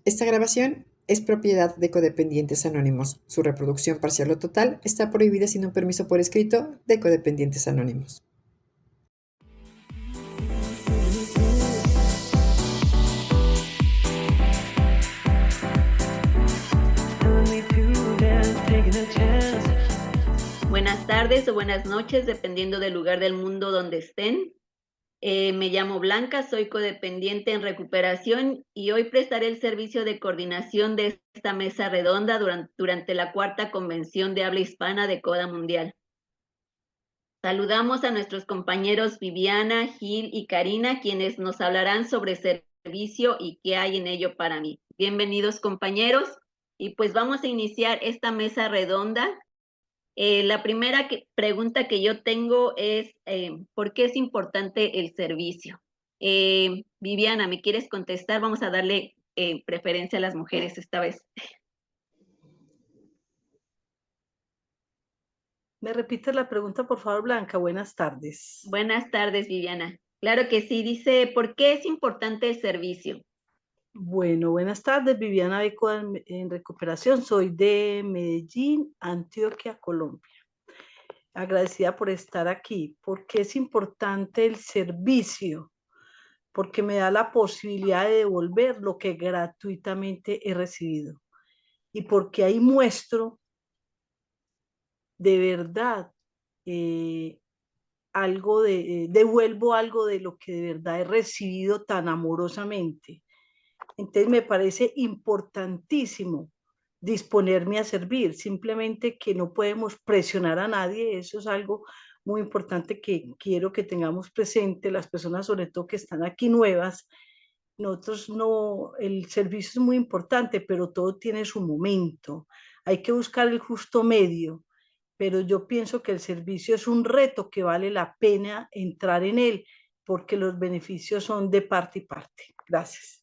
Esta grabación es propiedad de Codependientes Anónimos. Su reproducción parcial o total está prohibida sin un permiso por escrito de Codependientes Anónimos. Buenas tardes o buenas noches, dependiendo del lugar del mundo donde estén. Me llamo Blanca, soy codependiente en recuperación y hoy prestaré el servicio de coordinación de esta mesa redonda durante la cuarta convención de habla hispana de CODA Mundial. Saludamos a nuestros compañeros Viviana, Gil y Karina, quienes nos hablarán sobre servicio y qué hay en ello para mí. Bienvenidos, compañeros, y pues vamos a iniciar esta mesa redonda. La primera pregunta que yo tengo es, ¿por qué es importante el servicio? Viviana, ¿me quieres contestar? Vamos a darle preferencia a las mujeres esta vez. ¿Me repites la pregunta, por favor, Blanca? Buenas tardes. Buenas tardes, Viviana. Claro que sí, dice, ¿por qué es importante el servicio? Bueno, buenas tardes, Viviana Beco en recuperación. Soy de Medellín, Antioquia, Colombia. Agradecida por estar aquí. ¿Por qué es importante el servicio? Porque me da la posibilidad de devolver lo que gratuitamente he recibido. Y porque ahí muestro de verdad devuelvo algo de lo que de verdad he recibido tan amorosamente. Entonces me parece importantísimo disponerme a servir, simplemente que no podemos presionar a nadie, eso es algo muy importante que quiero que tengamos presente, las personas sobre todo que están aquí nuevas. Nosotros no, el servicio es muy importante, pero todo tiene su momento, hay que buscar el justo medio, pero yo pienso que el servicio es un reto que vale la pena entrar en él, porque los beneficios son de parte y parte. Gracias.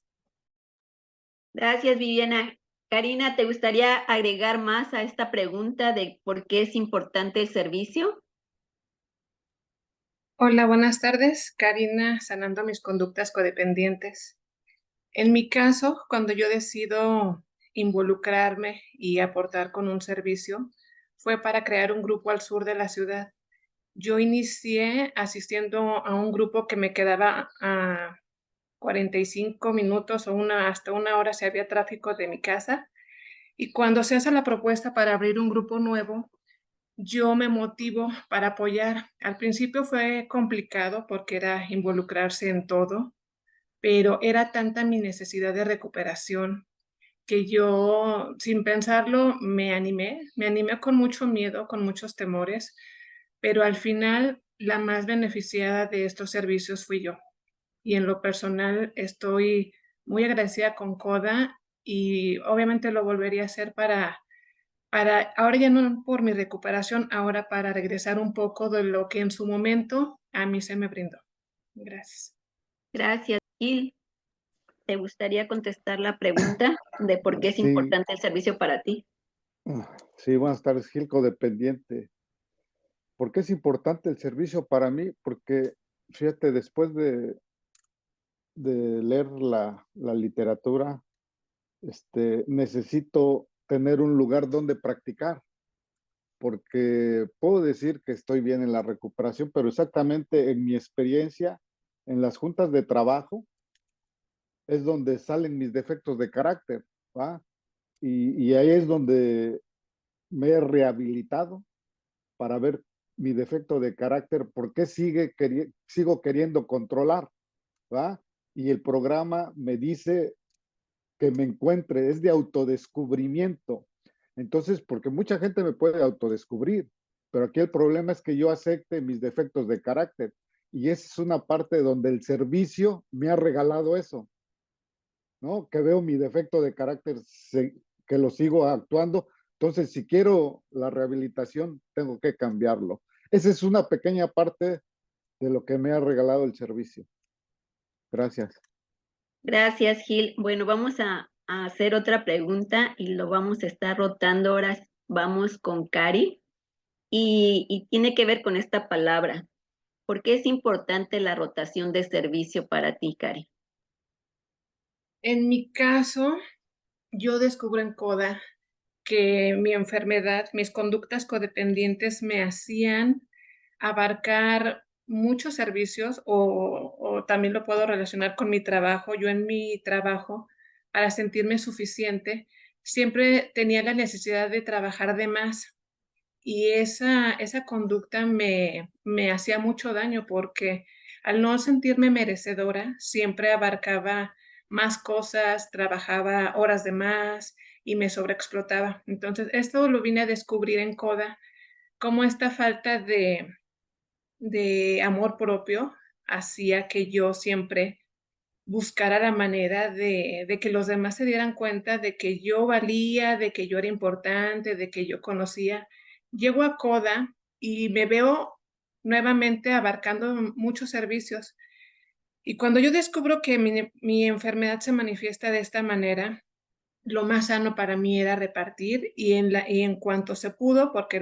Gracias, Viviana. Karina, ¿te gustaría agregar más a esta pregunta de por qué es importante el servicio? Hola, buenas tardes. Karina, sanando mis conductas codependientes. En mi caso, cuando yo decido involucrarme y aportar con un servicio, fue para crear un grupo al sur de la ciudad. Yo inicié asistiendo a un grupo que me quedaba a 45 minutos o hasta una hora si había tráfico de mi casa. Y cuando se hace la propuesta para abrir un grupo nuevo, yo me motivo para apoyar. Al principio fue complicado porque era involucrarse en todo, pero era tanta mi necesidad de recuperación que yo, sin pensarlo, me animé con mucho miedo, con muchos temores, pero al final la más beneficiada de estos servicios fui yo. Y en lo personal estoy muy agradecida con CODA y obviamente lo volvería a hacer ahora ya no por mi recuperación, ahora para regresar un poco de lo que en su momento a mí se me brindó. Gracias. Gracias, Gil. ¿Te gustaría contestar la pregunta de por qué es Sí, importante el servicio para ti? sí, buenas tardes, Gil, codependiente. ¿Por qué es importante el servicio para mí? Porque, fíjate, después de leer la literatura, necesito tener un lugar donde practicar, porque puedo decir que estoy bien en la recuperación, pero exactamente en mi experiencia, en las juntas de trabajo, es donde salen mis defectos de carácter, ¿va? Y ahí es donde me he rehabilitado para ver mi defecto de carácter, por qué sigo queriendo controlar, ¿va? Y el programa me dice que me encuentre, es de autodescubrimiento. Entonces, porque mucha gente me puede autodescubrir, pero aquí el problema es que yo acepte mis defectos de carácter. Y esa es una parte donde el servicio me ha regalado eso, ¿no? Que veo mi defecto de carácter, que lo sigo actuando. Entonces, si quiero la rehabilitación, tengo que cambiarlo. Esa es una pequeña parte de lo que me ha regalado el servicio. Gracias. Gracias, Gil. Bueno, vamos a hacer otra pregunta y lo vamos a estar rotando. Ahora vamos con Cari y tiene que ver con esta palabra. ¿Por qué es importante la rotación de servicio para ti, Cari? En mi caso, yo descubro en CODA que mi enfermedad, mis conductas codependientes me hacían abarcar muchos servicios o también lo puedo relacionar con mi trabajo. Yo en mi trabajo, para sentirme suficiente, siempre tenía la necesidad de trabajar de más y esa conducta me hacía mucho daño porque al no sentirme merecedora, siempre abarcaba más cosas, trabajaba horas de más y me sobreexplotaba. Entonces, esto lo vine a descubrir en CODA, cómo esta falta de amor propio hacía que yo siempre buscara la manera de que los demás se dieran cuenta de que yo valía, de que yo era importante, de que yo conocía. Llego a CODA y me veo nuevamente abarcando muchos servicios. Y cuando yo descubro que mi enfermedad se manifiesta de esta manera, lo más sano para mí era repartir y en cuanto se pudo, porque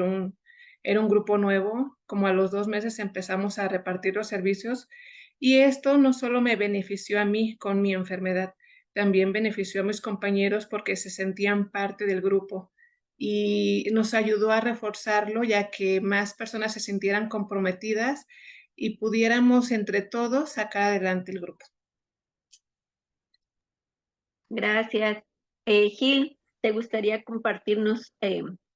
era un grupo nuevo, como a los 2 meses empezamos a repartir los servicios y esto no solo me benefició a mí con mi enfermedad, también benefició a mis compañeros porque se sentían parte del grupo y nos ayudó a reforzarlo ya que más personas se sintieran comprometidas y pudiéramos entre todos sacar adelante el grupo. Gracias. Gil, ¿te gustaría compartirnos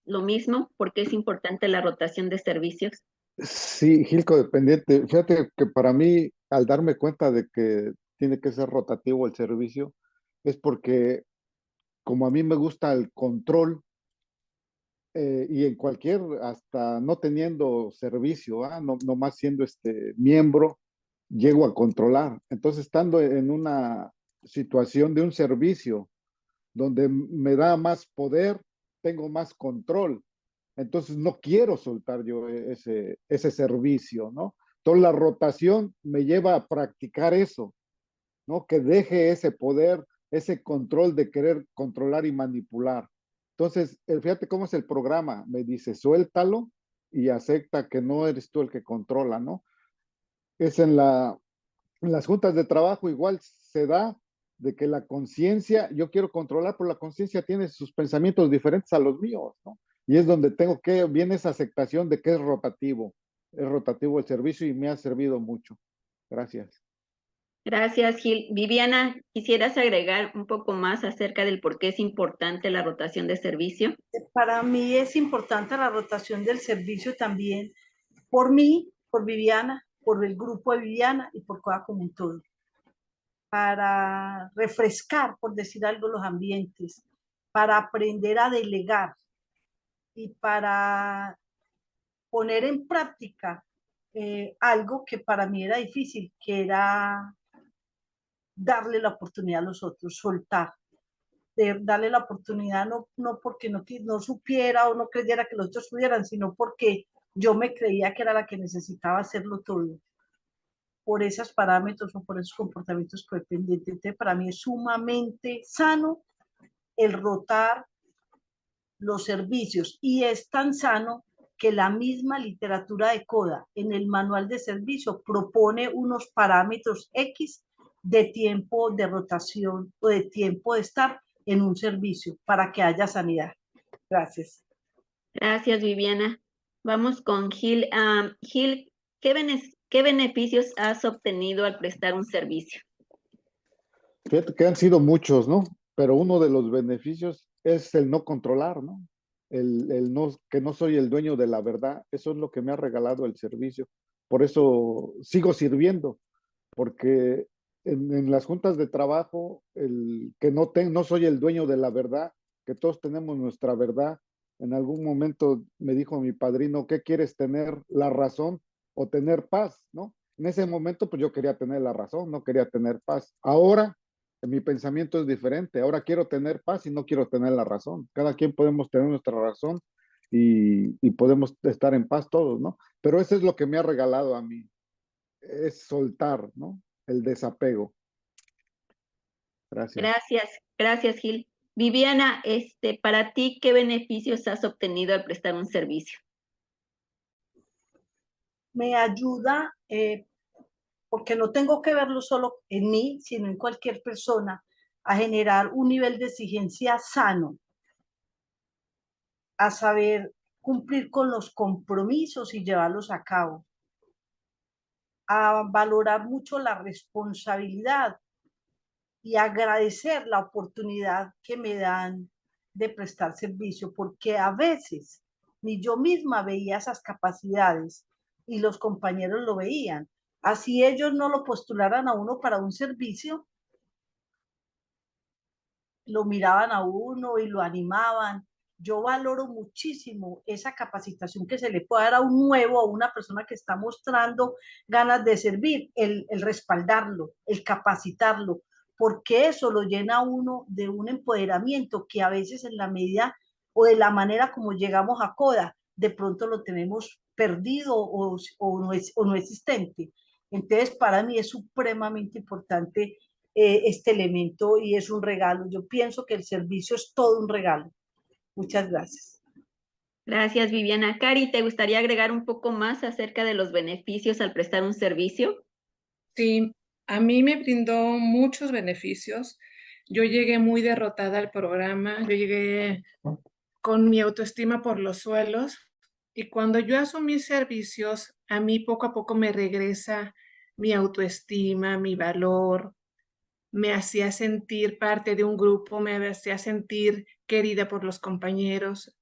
lo mismo? ¿Por qué es importante la rotación de servicios? Sí, Gil codependiente. Fíjate que para mí, al darme cuenta de que tiene que ser rotativo el servicio, es porque como a mí me gusta el control, y en cualquier, hasta no teniendo servicio, no más siendo miembro, llego a controlar. Entonces, estando en una situación de un servicio donde me da más poder, tengo más control. Entonces, no quiero soltar yo ese servicio, ¿no? Entonces, la rotación me lleva a practicar eso, ¿no? Que deje ese poder, ese control de querer controlar y manipular. Entonces, fíjate cómo es el programa. Me dice, suéltalo y acepta que no eres tú el que controla, ¿no? Es en las juntas de trabajo igual se da de que la conciencia, yo quiero controlar, pero la conciencia tiene sus pensamientos diferentes a los míos, ¿no? Y es donde viene esa aceptación de que es rotativo el servicio y me ha servido mucho. Gracias. Gracias, Gil. Viviana, ¿quisieras agregar un poco más acerca del por qué es importante la rotación de servicio? Para mí es importante la rotación del servicio también por mí, por Viviana, por el grupo de Viviana y por CODA como un todo. Para refrescar, por decir algo, los ambientes, para aprender a delegar y para poner en práctica algo que para mí era difícil, que era darle la oportunidad a los otros, soltar, de darle la oportunidad no porque no supiera o no creyera que los otros pudieran, sino porque yo me creía que era la que necesitaba hacerlo todo por esos parámetros o por esos comportamientos codependientes. Entonces, para mí es sumamente sano el rotar los servicios y es tan sano que la misma literatura de CODA en el manual de servicio propone unos parámetros X de tiempo de rotación o de tiempo de estar en un servicio para que haya sanidad. Gracias. Gracias, Viviana. Vamos con Gil. Gil, ¿qué beneficios has obtenido al prestar un servicio? Fíjate que han sido muchos, ¿no? Pero uno de los beneficios es el no controlar, ¿no? Que no soy el dueño de la verdad. Eso es lo que me ha regalado el servicio. Por eso sigo sirviendo, porque en las juntas de trabajo, el que no soy el dueño de la verdad, que todos tenemos nuestra verdad. En algún momento me dijo mi padrino, ¿qué quieres tener, la razón o tener paz, ¿no? En ese momento, pues yo quería tener la razón, no quería tener paz. Ahora, mi pensamiento es diferente. Ahora quiero tener paz y no quiero tener la razón. Cada quien podemos tener nuestra razón y podemos estar en paz todos, ¿no? Pero eso es lo que me ha regalado a mí, es soltar, ¿no? El desapego. Gracias. Gracias, Gil. Viviana, para ti, ¿qué beneficios has obtenido al prestar un servicio? Me ayuda porque no tengo que verlo solo en mí, sino en cualquier persona, a generar un nivel de exigencia sano, a saber cumplir con los compromisos y llevarlos a cabo, a valorar mucho la responsabilidad y agradecer la oportunidad que me dan de prestar servicio, porque a veces ni yo misma veía esas capacidades y los compañeros lo veían. Así ellos no lo postularan a uno para un servicio, lo miraban a uno y lo animaban. Yo valoro muchísimo esa capacitación que se le puede dar a un nuevo, a una persona que está mostrando ganas de servir, el respaldarlo, el capacitarlo, porque eso lo llena a uno de un empoderamiento que a veces en la medida o de la manera como llegamos a CODA, de pronto lo tenemos perdido o no existente. Entonces, para mí es supremamente importante este elemento y es un regalo. Yo pienso que el servicio es todo un regalo. Muchas gracias. Gracias, Viviana. Cari, ¿te gustaría agregar un poco más acerca de los beneficios al prestar un servicio? Sí, a mí me brindó muchos beneficios. Yo llegué muy derrotada al programa, yo llegué con mi autoestima por los suelos y cuando yo asumí servicios, a mí poco a poco me regresa mi autoestima, mi valor, me hacía sentir parte de un grupo, me hacía sentir querida por los compañeros.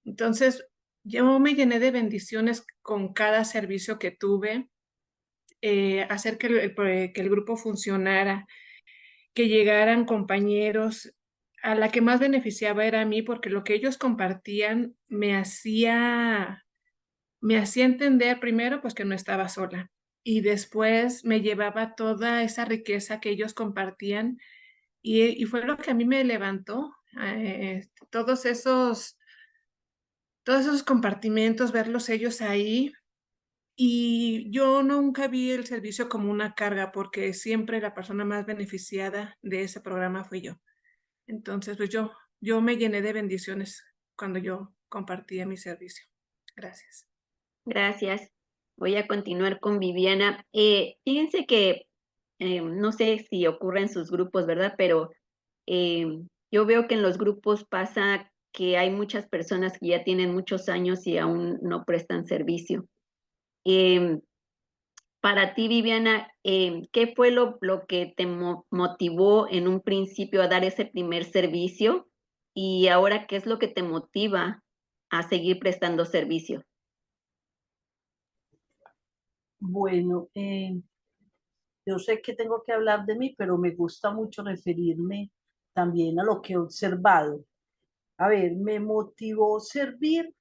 Entonces, yo me llené de bendiciones con cada servicio que tuve, hacer que el grupo funcionara, que llegaran compañeros. A la que más beneficiaba era a mí, porque lo que ellos compartían me hacía entender primero, pues, que no estaba sola, y después me llevaba toda esa riqueza que ellos compartían, y fue lo que a mí me levantó, todos esos compartimentos, verlos ellos ahí. Y yo nunca vi el servicio como una carga, porque siempre la persona más beneficiada de ese programa fui yo. Entonces, pues yo me llené de bendiciones cuando yo compartía mi servicio. Gracias. Gracias. Voy a continuar con Viviana. Fíjense que no sé si ocurre en sus grupos, ¿verdad? Pero eh, yo veo que en los grupos pasa que hay muchas personas que ya tienen muchos años y aún no prestan servicio. Em, para ti, Viviana, ¿qué fue lo que te motivó en un principio a dar ese primer servicio? Y ahora, ¿qué es lo que te motiva a seguir prestando servicio? Bueno, yo sé que tengo que hablar de mí, pero me gusta mucho referirme también a lo que he observado. A ver, me motivó servir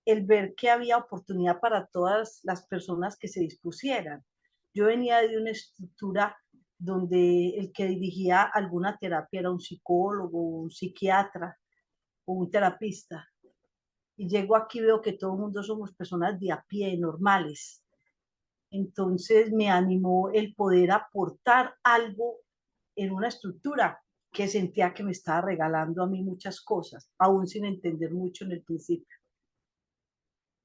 el ver que había oportunidad para todas las personas que se dispusieran. Yo venía de una estructura donde el que dirigía alguna terapia era un psicólogo, un psiquiatra o un terapista. Y llego aquí y veo que todo el mundo somos personas de a pie, normales. Entonces me animó el poder aportar algo en una estructura que sentía que me estaba regalando a mí muchas cosas, aún sin entender mucho en el principio.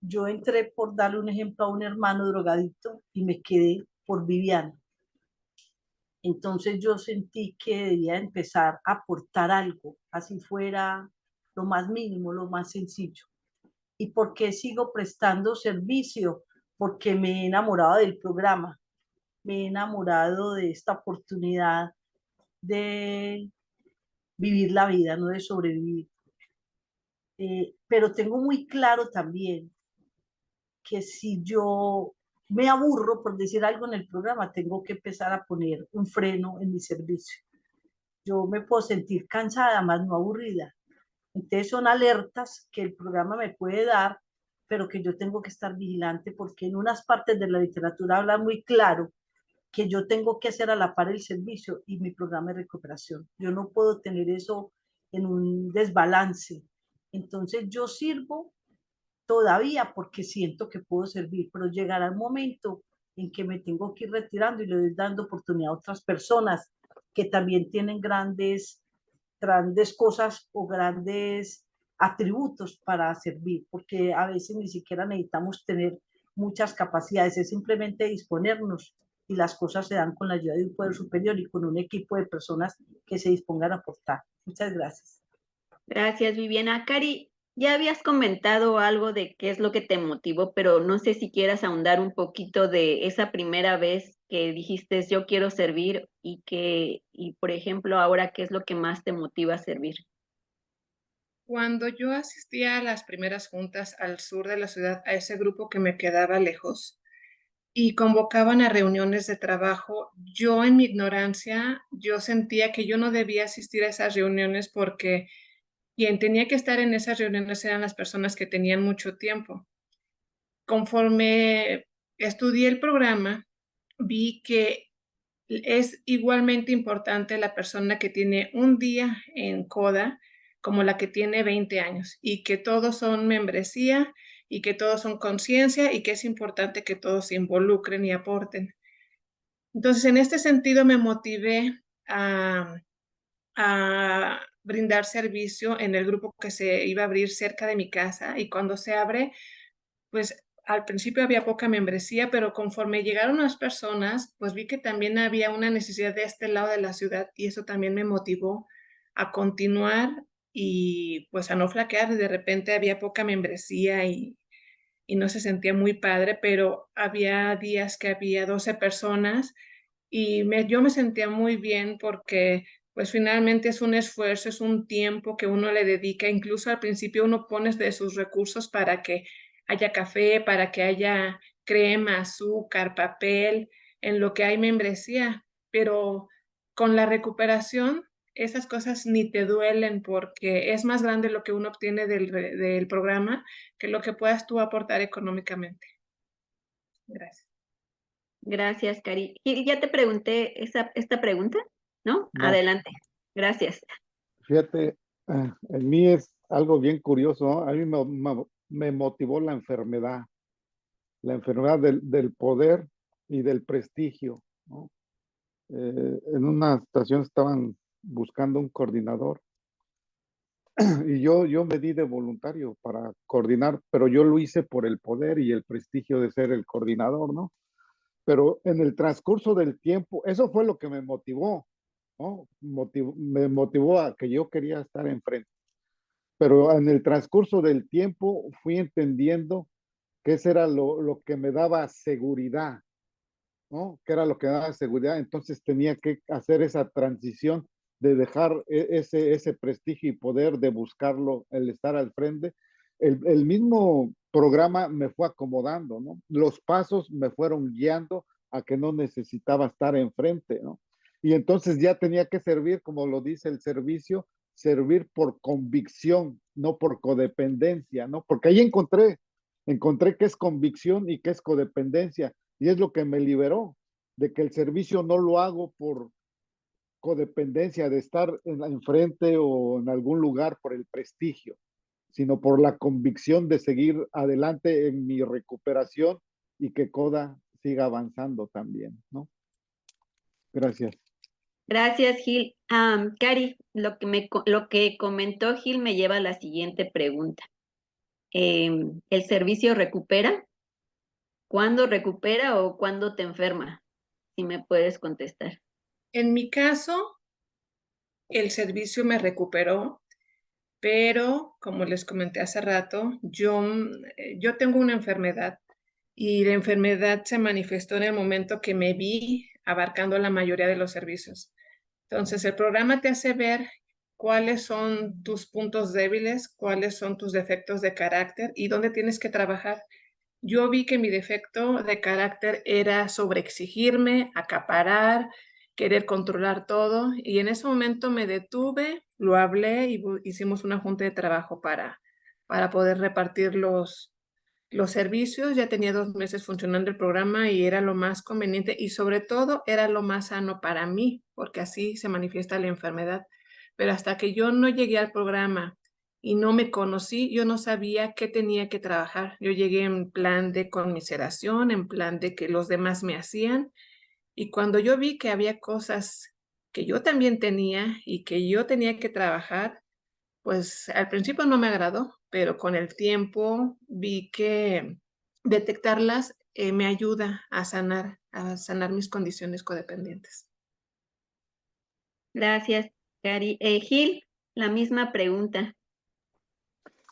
Yo entré por darle un ejemplo a un hermano drogadicto y me quedé por Viviana. Entonces yo sentí que debía empezar a aportar algo, así fuera lo más mínimo, lo más sencillo. ¿Y por qué sigo prestando servicio? Porque me he enamorado del programa, me he enamorado de esta oportunidad de vivir la vida, no de sobrevivir. Pero tengo muy claro también que si yo me aburro, por decir algo en el programa, tengo que empezar a poner un freno en mi servicio. Yo me puedo sentir cansada, más no aburrida. Entonces son alertas que el programa me puede dar, pero que yo tengo que estar vigilante porque en unas partes de la literatura habla muy claro que yo tengo que hacer a la par el servicio y mi programa de recuperación. Yo no puedo tener eso en un desbalance. Entonces yo sirvo todavía porque siento que puedo servir, pero llegará el momento en que me tengo que ir retirando y le doy dando oportunidad a otras personas que también tienen grandes cosas o grandes atributos para servir, porque a veces ni siquiera necesitamos tener muchas capacidades, es simplemente disponernos y las cosas se dan con la ayuda de un poder superior y con un equipo de personas que se dispongan a aportar. Muchas gracias. Gracias, Viviana. Cari, ya habías comentado algo de qué es lo que te motivó, pero no sé si quieras ahondar un poquito de esa primera vez que dijiste yo quiero servir y por ejemplo, ahora qué es lo que más te motiva a servir. Cuando yo asistía a las primeras juntas al sur de la ciudad, a ese grupo que me quedaba lejos, y convocaban a reuniones de trabajo, yo en mi ignorancia, yo sentía que yo no debía asistir a esas reuniones porque quien tenía que estar en esas reuniones eran las personas que tenían mucho tiempo. Conforme estudié el programa, vi que es igualmente importante la persona que tiene un día en CODA como la que tiene 20 años y que todos son membresía y que todos son conciencia y que es importante que todos se involucren y aporten. Entonces, en este sentido, me motivé a brindar servicio en el grupo que se iba a abrir cerca de mi casa y cuando se abre, pues al principio había poca membresía, pero conforme llegaron las personas, pues vi que también había una necesidad de este lado de la ciudad y eso también me motivó a continuar y pues a no flaquear. De repente había poca membresía y no se sentía muy padre, pero había días que había 12 personas y yo me sentía muy bien porque pues finalmente es un esfuerzo, es un tiempo que uno le dedica, incluso al principio uno pone de sus recursos para que haya café, para que haya crema, azúcar, papel, en lo que hay membresía, pero con la recuperación esas cosas ni te duelen porque es más grande lo que uno obtiene del programa que lo que puedas tú aportar económicamente. Gracias. Gracias, Cari. Gil, ya te pregunté esta pregunta, ¿no? No, Adelante. Gracias. fíjate, en mí es algo bien curioso, ¿no? A mí me motivó la enfermedad del poder y del prestigio, ¿no? En una estación estaban buscando un coordinador y yo me di de voluntario para coordinar, pero yo lo hice por el poder y el prestigio de ser el coordinador, ¿no? Pero en el transcurso del tiempo, eso fue lo que me motivó, ¿no? Me motivó a que yo quería estar enfrente. Pero en el transcurso del tiempo fui entendiendo que eso era lo que me daba seguridad, ¿no? Que era lo que daba seguridad. Entonces tenía que hacer esa transición de dejar ese prestigio y poder de buscarlo, el estar al frente. El mismo programa me fue acomodando, ¿no? Los pasos me fueron guiando a que no necesitaba estar enfrente, ¿no? Y entonces ya tenía que servir, como lo dice el servicio, servir por convicción, no por codependencia, ¿no? Porque ahí encontré que es convicción y que es codependencia. Y es lo que me liberó, de que el servicio no lo hago por codependencia, de estar enfrente o en algún lugar por el prestigio, sino por la convicción de seguir adelante en mi recuperación y que CODA siga avanzando también, ¿no? Gracias. Gracias, Gil. Cari, lo que comentó Gil me lleva a la siguiente pregunta. ¿El servicio recupera? ¿Cuándo recupera o cuándo te enferma? Si me puedes contestar. En mi caso, el servicio me recuperó, pero como les comenté hace rato, yo tengo una enfermedad y la enfermedad se manifestó en el momento que me vi abarcando la mayoría de los servicios. Entonces, el programa te hace ver cuáles son tus puntos débiles, cuáles son tus defectos de carácter y dónde tienes que trabajar. Yo vi que mi defecto de carácter era sobreexigirme, acaparar, querer controlar todo y en ese momento me detuve, lo hablé y hicimos una junta de trabajo para poder repartir los servicios. Ya tenía 2 meses funcionando el programa y era lo más conveniente y sobre todo era lo más sano para mí, porque así se manifiesta la enfermedad. Pero hasta que yo no llegué al programa y no me conocí, yo no sabía qué tenía que trabajar. Yo llegué en plan de conmiseración, en plan de que los demás me hacían y cuando yo vi que había cosas que yo también tenía y que yo tenía que trabajar, pues al principio no me agradó, pero con el tiempo vi que detectarlas me ayuda a sanar, a sanar mis condiciones codependientes. Gracias, Cari. Gil, la misma pregunta.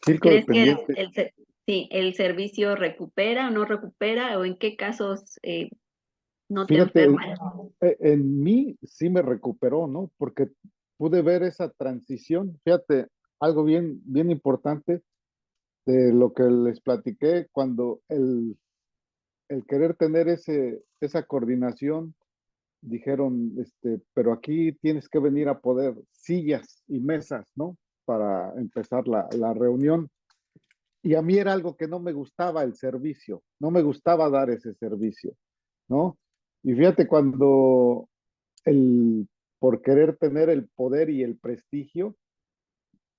Gil ¿Crees que codependiente. sí, el servicio recupera o no recupera o en qué casos no te Fíjate, enfermas? en mí sí me recuperó, ¿no? Porque pude ver esa transición. Fíjate, algo bien, bien importante de lo que les platiqué, cuando el querer tener esa coordinación, dijeron, pero aquí tienes que venir a poder sillas y mesas, ¿no? Para empezar la reunión. Y a mí era algo que no me gustaba el servicio, no me gustaba dar ese servicio, ¿no? Y fíjate, cuando por querer tener el poder y el prestigio,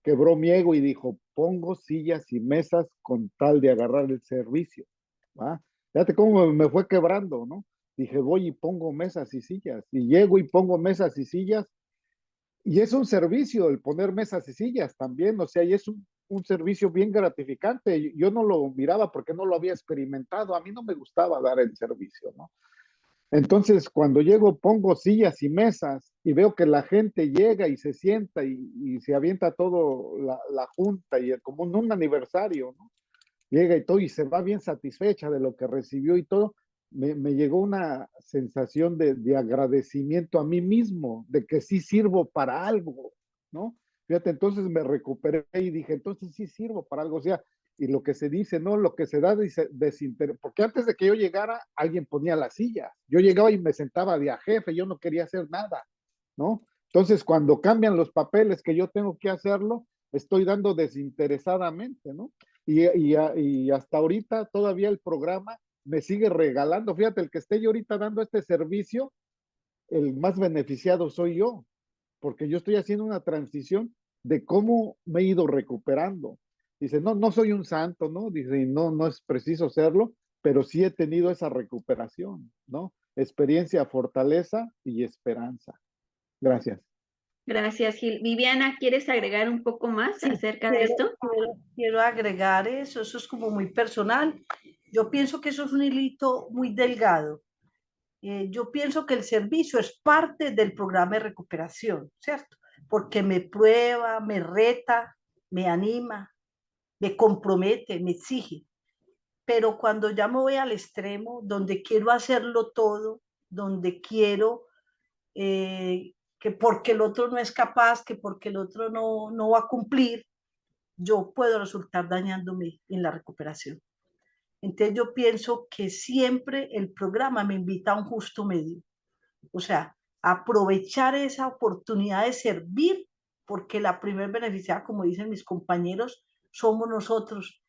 quebró mi ego y dijo, pongo sillas y mesas con tal de agarrar el servicio, ¿va? Fíjate cómo me fue quebrando, ¿no? Dije, voy y pongo mesas y sillas, y llego y pongo mesas y sillas, y es un servicio el poner mesas y sillas también, o sea, y es un servicio bien gratificante. Yo no lo miraba porque no lo había experimentado, a mí no me gustaba dar el servicio, ¿no? Entonces, cuando llego, pongo sillas y mesas y veo que la gente llega y se sienta y se avienta todo la junta y como en un aniversario, ¿no? Llega y todo y se va bien satisfecha de lo que recibió y todo. Me llegó una sensación de agradecimiento a mí mismo, de que sí sirvo para algo, ¿no? Fíjate, entonces me recuperé y dije, entonces sí sirvo para algo, o sea, y lo que se dice, ¿no? Lo que se da desinterés, porque antes de que yo llegara, alguien ponía la silla. Yo llegaba y me sentaba de a jefe, yo no quería hacer nada, ¿no? Entonces, cuando cambian los papeles que yo tengo que hacerlo, estoy dando desinteresadamente, ¿no? Y hasta ahorita todavía el programa me sigue regalando. Fíjate, el que esté yo ahorita dando este servicio, el más beneficiado soy yo, porque yo estoy haciendo una transición de cómo me he ido recuperando. Dice, no, no soy un santo, ¿no? Dice, no, no es preciso serlo, pero sí he tenido esa recuperación, ¿no? Experiencia, fortaleza y esperanza. Gracias. Gracias, Gil. Viviana, ¿quieres agregar un poco más Sí, acerca de esto? quiero agregar eso es como muy personal. Yo pienso que eso es un hilito muy delgado. Yo pienso que el servicio es parte del programa de recuperación, ¿cierto? Porque me prueba, me reta, me anima, me compromete, me exige. Pero cuando ya me voy al extremo, donde quiero hacerlo todo, donde quiero que porque el otro no es capaz, que porque el otro no va a cumplir, yo puedo resultar dañándome en la recuperación. Entonces yo pienso que siempre el programa me invita a un justo medio. O sea, aprovechar esa oportunidad de servir, porque la primer beneficiada, como dicen mis compañeros, somos nosotros,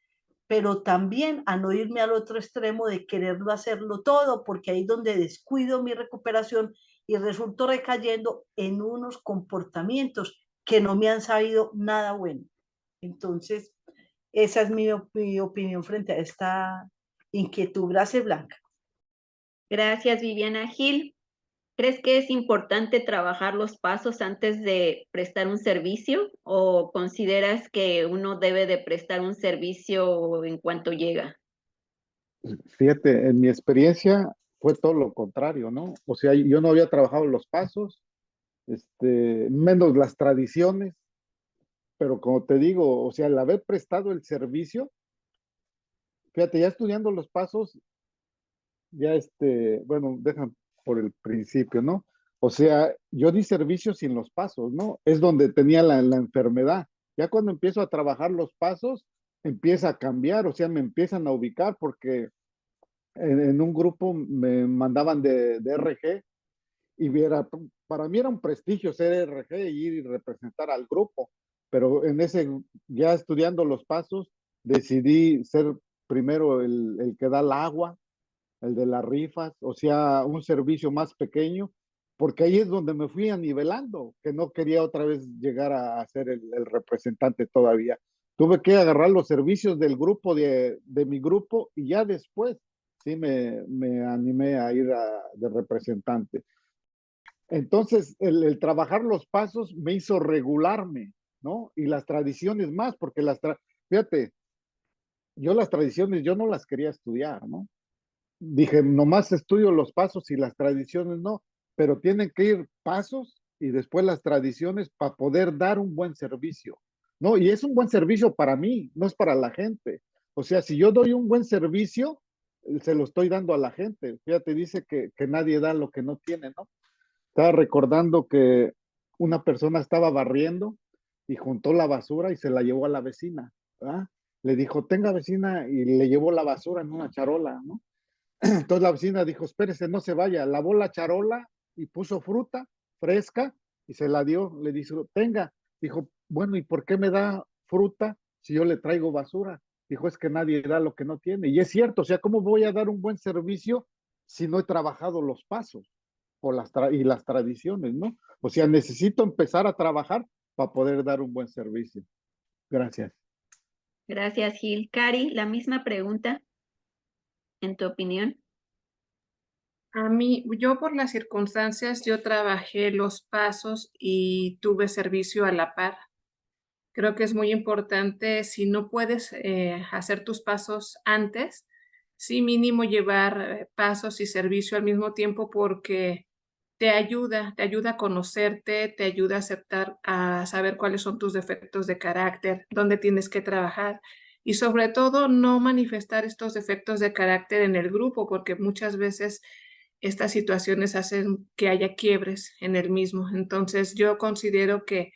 pero también a no irme al otro extremo de quererlo hacerlo todo, porque ahí es donde descuido mi recuperación y resulto recayendo en unos comportamientos que no me han sabido nada bueno. Entonces, esa es mi opinión frente a esta inquietud. Gracias, Blanca. Gracias, Viviana. Gil, ¿crees que es importante trabajar los pasos antes de prestar un servicio o consideras que uno debe de prestar un servicio en cuanto llega? Fíjate, en mi experiencia fue todo lo contrario, ¿no? O sea, yo no había trabajado los pasos, menos las tradiciones, pero como te digo, o sea, al haber prestado el servicio, fíjate, ya estudiando los pasos, ya bueno, dejan por el principio, ¿no? O sea, yo di servicio sin los pasos, ¿no? Es donde tenía la enfermedad. Ya cuando empiezo a trabajar los pasos, empieza a cambiar, o sea, me empiezan a ubicar porque en un grupo me mandaban de RG y para mí era un prestigio ser RG y ir y representar al grupo, pero ya estudiando los pasos, decidí ser primero el que da el agua, el de las rifas, o sea, un servicio más pequeño, porque ahí es donde me fui anivelando, que no quería otra vez llegar a ser el representante todavía. Tuve que agarrar los servicios del grupo, de mi grupo, y ya después sí me animé a ir de representante. Entonces, el trabajar los pasos me hizo regularme, ¿no? Y las tradiciones más, porque fíjate, yo las tradiciones, yo no las quería estudiar, ¿no? dije, nomás estudio los pasos y las tradiciones no, pero tienen que ir pasos y después las tradiciones para poder dar un buen servicio, ¿no? Y es un buen servicio para mí, no es para la gente. O sea, si yo doy un buen servicio, se lo estoy dando a la gente. Fíjate, dice que nadie da lo que no tiene, ¿no? Estaba recordando que una persona estaba barriendo y juntó la basura y se la llevó a la vecina, ¿verdad? Le dijo, tenga vecina, y le llevó la basura en una charola, ¿no? Entonces la vecina dijo, espérese, no se vaya, lavó la charola y puso fruta fresca y se la dio, le dijo, tenga. Dijo, bueno, ¿y por qué me da fruta si yo le traigo basura? Dijo, es que nadie da lo que no tiene. Y es cierto, o sea, ¿cómo voy a dar un buen servicio si no he trabajado los pasos o y las tradiciones, ¿no? O sea, necesito empezar a trabajar para poder dar un buen servicio. Gracias. Gracias, Gil. Cari, la misma pregunta, en tu opinión. A mí, yo por las circunstancias, yo trabajé los pasos y tuve servicio a la par. Creo que es muy importante, si no puedes hacer tus pasos antes, sí mínimo llevar pasos y servicio al mismo tiempo porque te ayuda a conocerte, te ayuda a aceptar, a saber cuáles son tus defectos de carácter, dónde tienes que trabajar y sobre todo no manifestar estos defectos de carácter en el grupo porque muchas veces estas situaciones hacen que haya quiebres en el mismo. Entonces yo considero que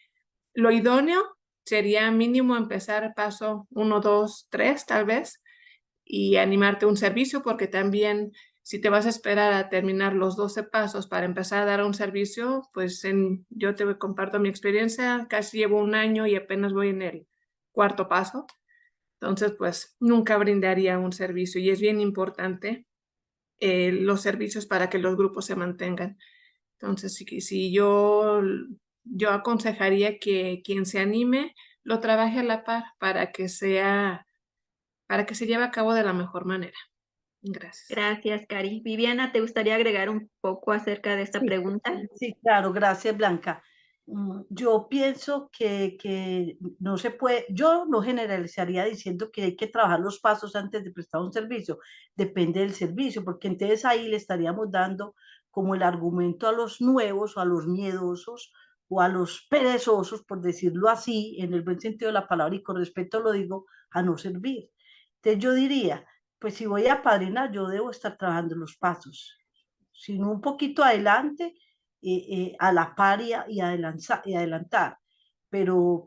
lo idóneo sería mínimo empezar paso 1, 2, 3 tal vez y animarte un servicio porque también si te vas a esperar a terminar los 12 pasos para empezar a dar un servicio, pues yo te comparto mi experiencia, casi llevo 1 año y apenas voy en el 4.º paso. Entonces, pues nunca brindaría un servicio y es bien importante los servicios para que los grupos se mantengan. Entonces, si yo aconsejaría que quien se anime lo trabaje a la par para que se lleve a cabo de la mejor manera. Gracias. Gracias, Cari. Viviana, ¿te gustaría agregar un poco acerca de esta Sí, pregunta? sí, claro, gracias, Blanca. Yo pienso que no se puede, yo no generalizaría diciendo que hay que trabajar los pasos antes de prestar un servicio, depende del servicio, porque entonces ahí le estaríamos dando como el argumento a los nuevos o a los miedosos o a los perezosos, por decirlo así, en el buen sentido de la palabra y con respeto lo digo, a no servir. Entonces yo diría, pues si voy a padrinar, yo debo estar trabajando los pasos, sino un poquito adelante, a la par y adelantar, pero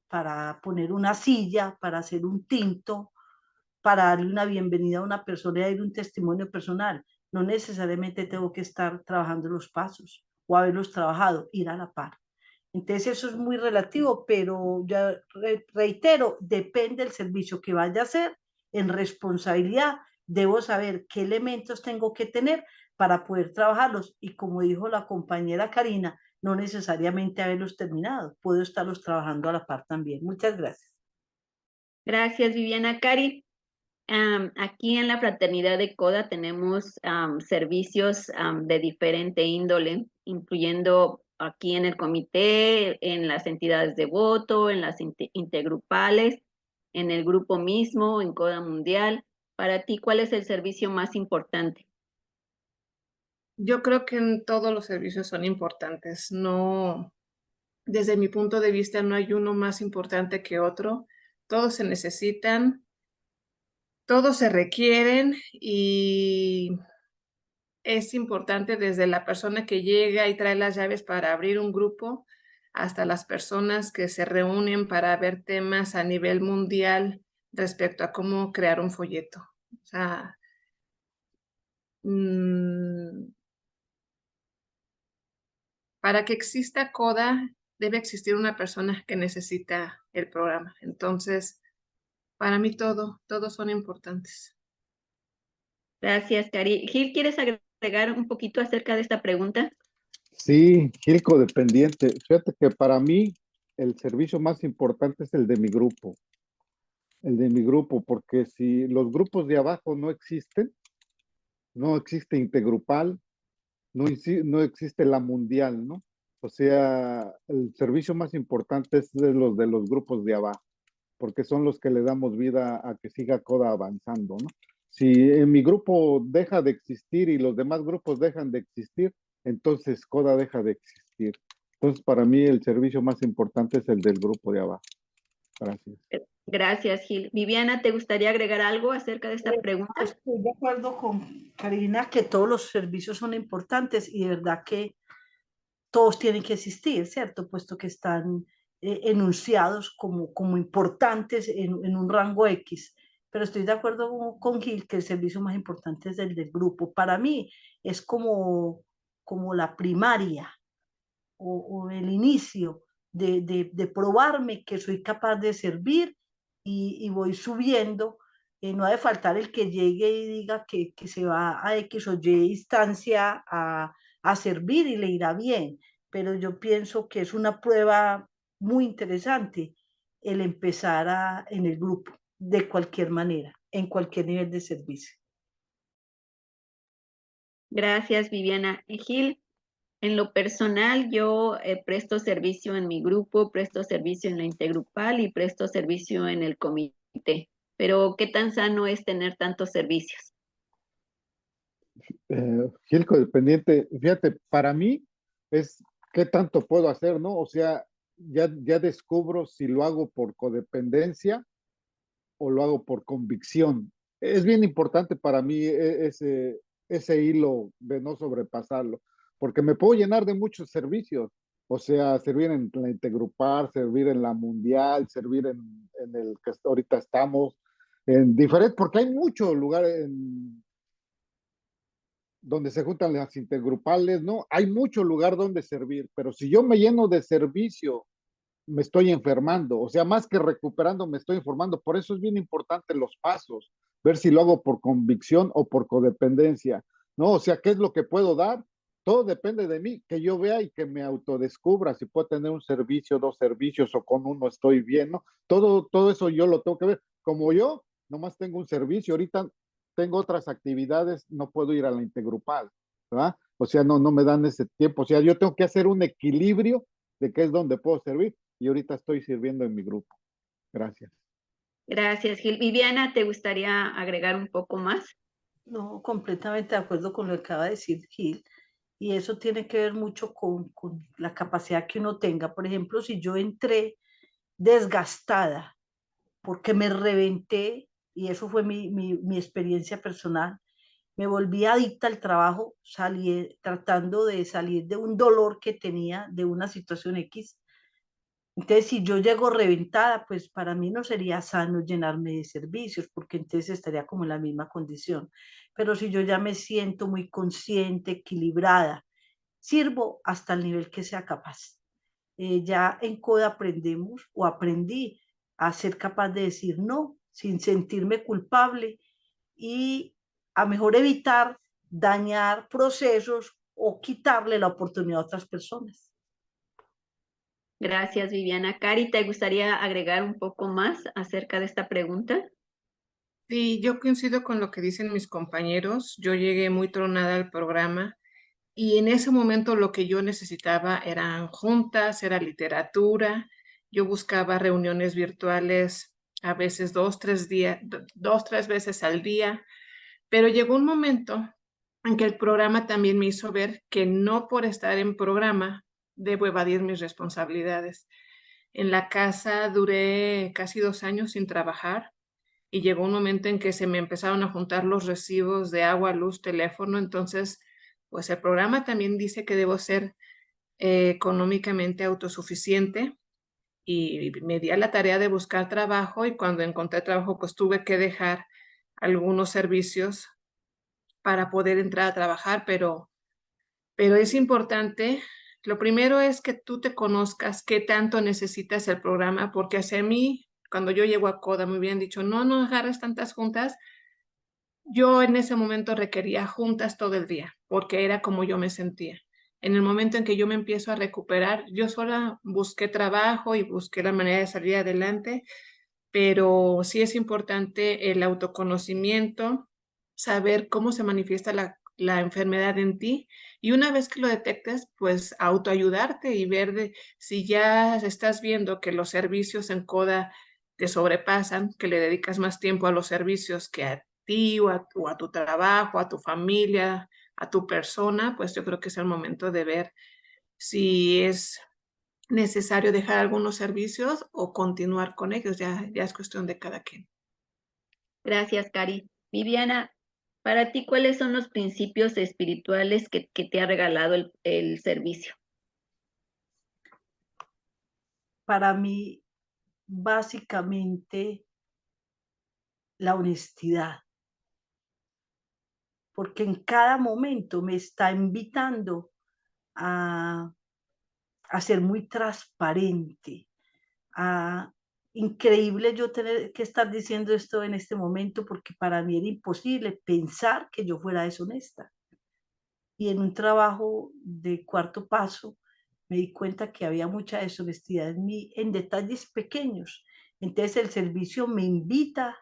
para poner una silla, para hacer un tinto, para darle una bienvenida a una persona y darle un testimonio personal, no necesariamente tengo que estar trabajando los pasos o haberlos trabajado, ir a la par. Entonces eso es muy relativo, pero ya reitero, depende del servicio que vaya a hacer, en responsabilidad, debo saber qué elementos tengo que tener para poder trabajarlos y como dijo la compañera Karina, no necesariamente haberlos terminado, puedo estarlos trabajando a la par también. Muchas gracias. Gracias, Viviana. Cari, aquí en la Fraternidad de CODA tenemos servicios de diferente índole, incluyendo aquí en el comité, en las entidades de voto, en las intergrupales, en el grupo mismo, en CODA Mundial. Para ti, ¿cuál es el servicio más importante? Yo creo que en todos los servicios son importantes. No, desde mi punto de vista, no hay uno más importante que otro. Todos se necesitan, todos se requieren y es importante desde la persona que llega y trae las llaves para abrir un grupo hasta las personas que se reúnen para ver temas a nivel mundial respecto a cómo crear un folleto. O sea, para que exista CODA, debe existir una persona que necesita el programa. Entonces, para mí todos son importantes. Gracias, Cari. Gil, ¿quieres agregar un poquito acerca de esta pregunta? Sí, Gil codependiente. Fíjate que para mí el servicio más importante es el de mi grupo, porque si los grupos de abajo no existen, no existe intergrupal, no existe la mundial, ¿no? O sea, el servicio más importante es de los grupos de abajo, porque son los que le damos vida a que siga CODA avanzando, ¿no? Si en mi grupo deja de existir y los demás grupos dejan de existir, entonces CODA deja de existir. Entonces, para mí el servicio más importante es el del grupo de abajo. Gracias. Gracias, Gil. Viviana, ¿te gustaría agregar algo acerca de esta pregunta? Estoy de acuerdo con Karina que todos los servicios son importantes y de verdad que todos tienen que existir, ¿cierto? Puesto que están enunciados como importantes en un rango X. Pero estoy de acuerdo con Gil que el servicio más importante es el del grupo. Para mí es como la primaria o el inicio de probarme que soy capaz de servir y voy subiendo. No ha de faltar el que llegue y diga que se va a X o Y instancia a servir y le irá bien, pero yo pienso que es una prueba muy interesante el empezar en el grupo, de cualquier manera, en cualquier nivel de servicio. Gracias, Viviana. Y Gil, en lo personal, yo presto servicio en mi grupo, presto servicio en la intergrupal y presto servicio en el comité. Pero, ¿qué tan sano es tener tantos servicios? Gil codependiente, fíjate, para mí es qué tanto puedo hacer, ¿no? O sea, ya descubro si lo hago por codependencia o lo hago por convicción. Es bien importante para mí ese hilo de no sobrepasarlo, porque me puedo llenar de muchos servicios, o sea, servir en la intergrupal, servir en la mundial, servir en el que ahorita estamos, en diferentes, porque hay muchos lugares donde se juntan las intergrupales, ¿no? Hay mucho lugar donde servir, pero si yo me lleno de servicio, me estoy enfermando, o sea, más que recuperando, me estoy informando. Por eso es bien importante los pasos, ver si lo hago por convicción o por codependencia, ¿no? O sea, ¿qué es lo que puedo dar? Todo depende de mí, que yo vea y que me autodescubra si puedo tener un servicio, dos servicios o con uno estoy bien, ¿no? Todo eso yo lo tengo que ver. Como yo, nomás tengo un servicio, ahorita tengo otras actividades, no puedo ir a la intergrupal, ¿verdad? O sea, no me dan ese tiempo. O sea, yo tengo que hacer un equilibrio de qué es donde puedo servir y ahorita estoy sirviendo en mi grupo. Gracias. Gracias, Gil. Viviana, ¿te gustaría agregar un poco más? No, completamente de acuerdo con lo que acaba de decir Gil. Y eso tiene que ver mucho con la capacidad que uno tenga. Por ejemplo, si yo entré desgastada porque me reventé, y eso fue mi experiencia personal, me volví adicta al trabajo, salí tratando de salir de un dolor que tenía de una situación X. Entonces, si yo llego reventada, pues para mí no sería sano llenarme de servicios, porque entonces estaría como en la misma condición. Pero si yo ya me siento muy consciente, equilibrada, sirvo hasta el nivel que sea capaz. Ya en CODA aprendemos o aprendí a ser capaz de decir no sin sentirme culpable y a mejor evitar dañar procesos o quitarle la oportunidad a otras personas. Gracias, Viviana. Cari, ¿te gustaría agregar un poco más acerca de esta pregunta? Sí, yo coincido con lo que dicen mis compañeros. Yo llegué muy tronada al programa y en ese momento lo que yo necesitaba eran juntas, era literatura. Yo buscaba reuniones virtuales a veces 2, 3 veces al día, pero llegó un momento en que el programa también me hizo ver que no por estar en programa debo evadir mis responsabilidades. En la casa duré casi 2 años sin trabajar y llegó un momento en que se me empezaron a juntar los recibos de agua, luz, teléfono. Entonces, pues el programa también dice que debo ser económicamente autosuficiente y me di a la tarea de buscar trabajo y cuando encontré trabajo, pues tuve que dejar algunos servicios para poder entrar a trabajar, pero es importante. Lo primero es que tú te conozcas qué tanto necesitas el programa, porque hacia mí, cuando yo llego a CODA, me habían dicho, no agarres tantas juntas. Yo en ese momento requería juntas todo el día, porque era como yo me sentía. En el momento en que yo me empiezo a recuperar, yo sola busqué trabajo y busqué la manera de salir adelante, pero sí es importante el autoconocimiento, saber cómo se manifiesta la enfermedad en ti y una vez que lo detectes, pues autoayudarte y ver si ya estás viendo que los servicios en CODA te sobrepasan, que le dedicas más tiempo a los servicios que a ti o a tu trabajo, a tu familia, a tu persona, pues yo creo que es el momento de ver si es necesario dejar algunos servicios o continuar con ellos, ya es cuestión de cada quien. Gracias, Cari. Viviana, para ti, ¿cuáles son los principios espirituales que te ha regalado el servicio? Para mí, básicamente, la honestidad, porque en cada momento me está invitando a, a ser muy transparente, a increíble yo tener que estar diciendo esto en este momento porque para mí era imposible pensar que yo fuera deshonesta. Y en un trabajo de cuarto paso me di cuenta que había mucha deshonestidad en mí, en detalles pequeños. Entonces el servicio me invita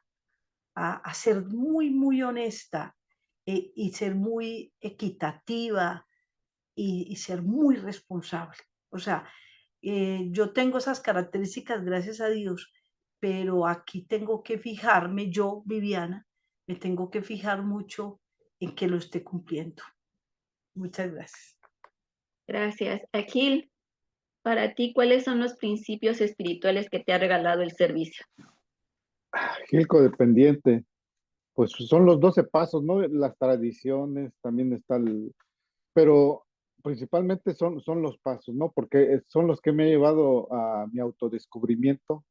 a ser muy, muy honesta y ser muy equitativa y ser muy responsable. O sea, yo tengo esas características, gracias a Dios, pero aquí tengo que fijarme, yo, Viviana, me tengo que fijar mucho en que lo esté cumpliendo. Muchas gracias. Gracias. Agil, para ti, ¿cuáles son los principios espirituales que te ha regalado el servicio? Gil codependiente, pues son los 12 pasos, ¿no? Las tradiciones, también está pero principalmente son los pasos, ¿no? Porque son los que me han llevado a mi autodescubrimiento.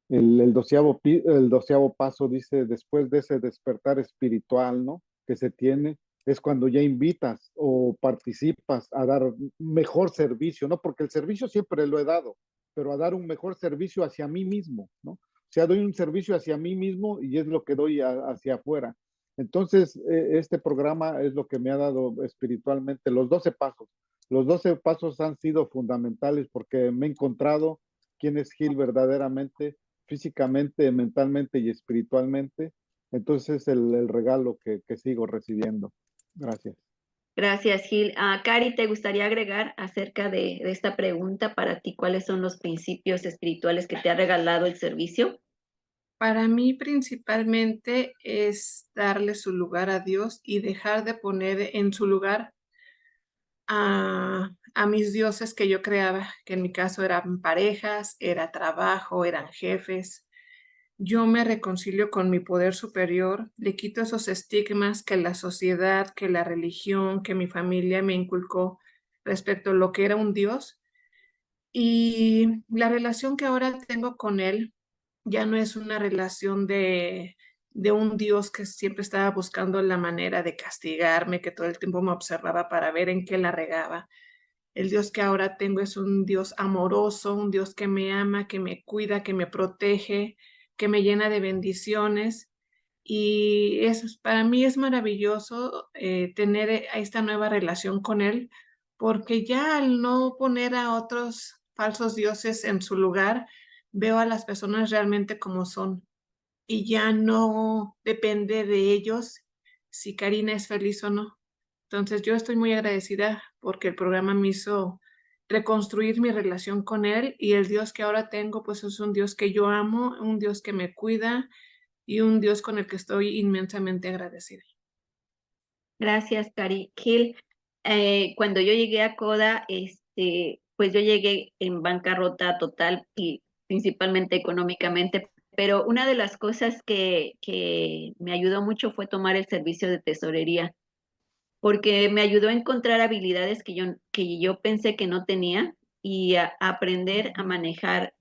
El 12º paso dice, después de ese despertar espiritual, ¿no? Que se tiene, es cuando ya invitas o participas a dar mejor servicio, ¿no? Porque el servicio siempre lo he dado, pero a dar un mejor servicio hacia mí mismo, ¿no? O sea, doy un servicio hacia mí mismo y es lo que doy hacia afuera. Entonces, este programa es lo que me ha dado espiritualmente los 12 pasos. Los 12 pasos han sido fundamentales porque me he encontrado quién es Gil verdaderamente, físicamente, mentalmente y espiritualmente. Entonces, el regalo que sigo recibiendo. Gracias. Gracias, Gil. Cari, ¿te gustaría agregar acerca de esta pregunta para ti? ¿Cuáles son los principios espirituales que te ha regalado el servicio? Para mí principalmente es darle su lugar a Dios y dejar de poner en su lugar a mis dioses que yo creaba, que en mi caso eran parejas, era trabajo, eran jefes. Yo me reconcilio con mi poder superior, le quito esos estigmas que la sociedad, que la religión, que mi familia me inculcó respecto a lo que era un Dios. Y la relación que ahora tengo con él ya no es una relación de un Dios que siempre estaba buscando la manera de castigarme, que todo el tiempo me observaba para ver en qué la regaba. El Dios que ahora tengo es un Dios amoroso, un Dios que me ama, que me cuida, que me protege, que me llena de bendiciones. Y para mí es maravilloso tener esta nueva relación con Él, porque ya al no poner a otros falsos dioses en su lugar, veo a las personas realmente como son y ya no depende de ellos si Karina es feliz o no. Entonces yo estoy muy agradecida porque el programa me hizo reconstruir mi relación con él y el Dios que ahora tengo pues es un Dios que yo amo, un Dios que me cuida y un Dios con el que estoy inmensamente agradecida. Gracias, Cari. Gil, cuando yo llegué a Coda, pues yo llegué en bancarrota total y principalmente económicamente, pero una de las cosas que me ayudó mucho fue tomar el servicio de tesorería, porque me ayudó a encontrar habilidades que yo pensé que no tenía y a aprender a manejar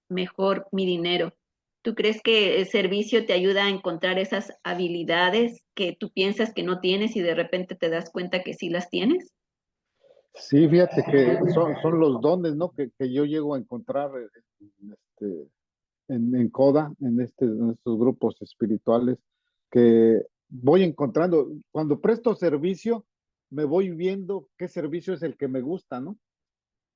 mejor mi dinero. ¿Tú crees que el servicio te ayuda a encontrar esas habilidades que tú piensas que no tienes y de repente te das cuenta que sí las tienes? Sí, fíjate que son los dones, ¿no? Que yo llego a encontrar en CODA, en estos grupos espirituales, que voy encontrando. Cuando presto servicio, me voy viendo qué servicio es el que me gusta, ¿no?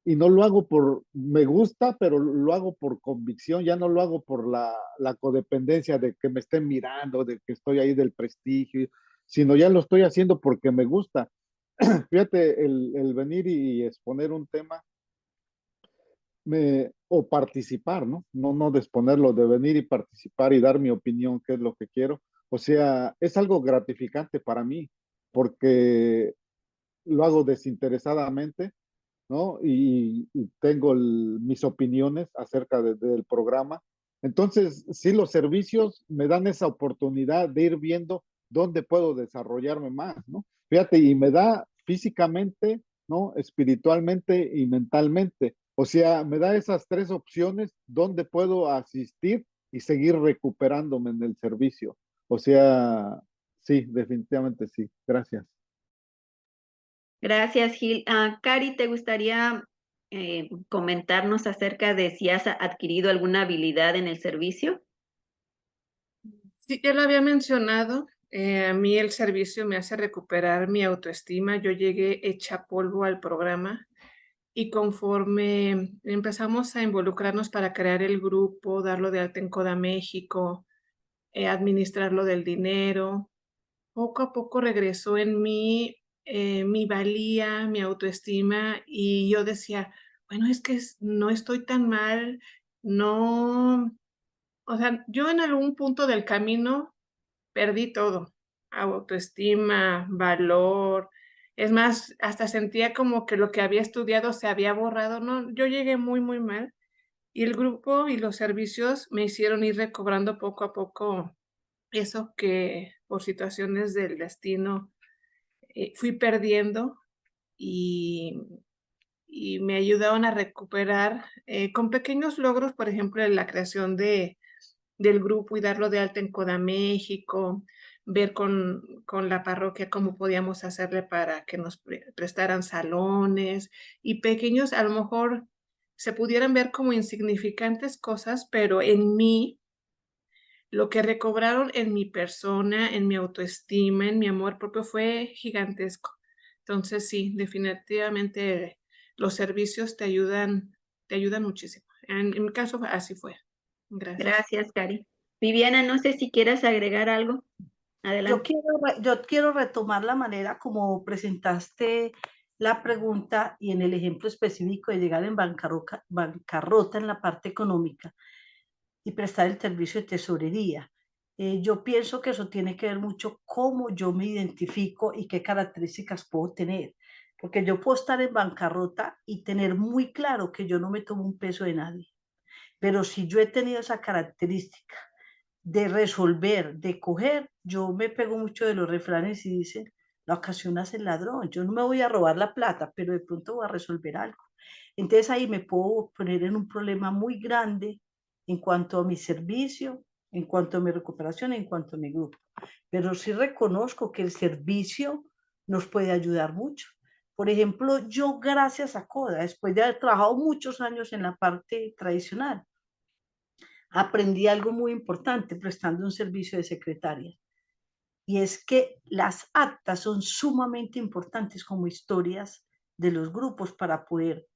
Y no lo hago me gusta, pero lo hago por convicción, ya no lo hago por la codependencia de que me estén mirando, de que estoy ahí del prestigio, sino ya lo estoy haciendo porque me gusta. Fíjate, el venir y exponer un tema o participar, ¿no? No de exponerlo, de venir y participar y dar mi opinión, qué es lo que quiero, O sea, es algo gratificante para mí porque lo hago desinteresadamente, ¿no? Y tengo mis opiniones acerca del programa. Entonces, sí, los servicios me dan esa oportunidad de ir viendo dónde puedo desarrollarme más, ¿no? Fíjate, y me da físicamente, ¿no? Espiritualmente y mentalmente. O sea, me da esas tres opciones donde puedo asistir y seguir recuperándome en el servicio. O sea, sí, definitivamente sí. Gracias. Gracias, Gil. Cari, ¿te gustaría comentarnos acerca de si has adquirido alguna habilidad en el servicio? Sí, ya lo había mencionado. A mí el servicio me hace recuperar mi autoestima. Yo llegué hecha polvo al programa y conforme empezamos a involucrarnos para crear el grupo, darlo de alta en Coda México, administrar lo del dinero, poco a poco regresó en mí mi valía, mi autoestima y yo decía, bueno, es que no estoy tan mal, no, o sea, yo en algún punto del camino perdí todo, autoestima, valor. Es más, hasta sentía como que lo que había estudiado se había borrado, ¿no? Yo llegué muy, muy mal y el grupo y los servicios me hicieron ir recobrando poco a poco eso que por situaciones del destino fui perdiendo y, y me ayudaron a recuperar con pequeños logros, por ejemplo, en la creación del grupo y darlo de alta en Coda México, ver con la parroquia cómo podíamos hacerle para que nos prestaran salones y pequeños, a lo mejor se pudieran ver como insignificantes cosas, pero en mí, lo que recobraron en mi persona, en mi autoestima, en mi amor propio fue gigantesco. Entonces sí, definitivamente los servicios te ayudan muchísimo. En mi caso así fue. Gracias. Gracias, Cari. Viviana, no sé si quieras agregar algo. Adelante. Yo quiero retomar la manera como presentaste la pregunta y en el ejemplo específico de llegar en bancarrota en la parte económica y prestar el servicio de tesorería. Yo pienso que eso tiene que ver mucho cómo yo me identifico y qué características puedo tener. Porque yo puedo estar en bancarrota y tener muy claro que yo no me tomo un peso de nadie. Pero si yo he tenido esa característica de resolver, de coger, yo me pego mucho de los refranes y dicen, la ocasión hace el ladrón, yo no me voy a robar la plata, pero de pronto voy a resolver algo. Entonces ahí me puedo poner en un problema muy grande en cuanto a mi servicio, en cuanto a mi recuperación, en cuanto a mi grupo. Pero sí reconozco que el servicio nos puede ayudar mucho. Por ejemplo, yo gracias a CODA, después de haber trabajado muchos años en la parte tradicional, aprendí algo muy importante prestando un servicio de secretaria. Y es que las actas son sumamente importantes como historias de los grupos para poder,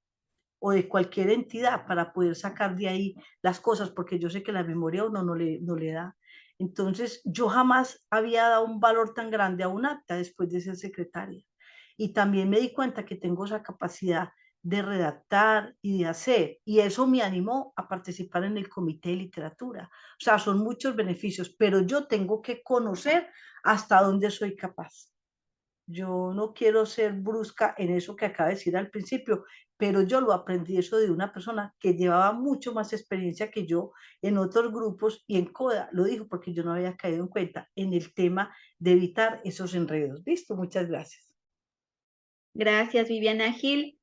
o de cualquier entidad, para poder sacar de ahí las cosas, porque yo sé que la memoria a uno no le da. Entonces, yo jamás había dado un valor tan grande a un acta después de ser secretaria. Y también me di cuenta que tengo esa capacidad de redactar y de hacer. Y eso me animó a participar en el comité de literatura. O sea, son muchos beneficios, pero yo tengo que conocer hasta dónde soy capaz. Yo no quiero ser brusca en eso que acaba de decir al principio, pero yo lo aprendí eso de una persona que llevaba mucho más experiencia que yo en otros grupos y en CODA. Lo dijo porque yo no había caído en cuenta en el tema de evitar esos enredos. Listo, muchas gracias. Gracias, Viviana. Gil,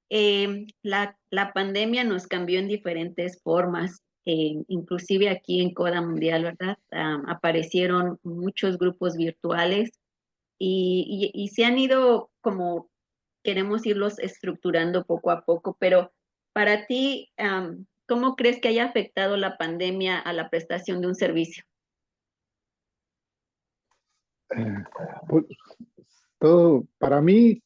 la pandemia nos cambió en diferentes formas, inclusive aquí en Coda Mundial, ¿verdad? Aparecieron muchos grupos virtuales y se han ido como queremos irlos estructurando poco a poco, pero para ti, ¿cómo crees que haya afectado la pandemia a la prestación de un servicio? Pues, todo, para mí,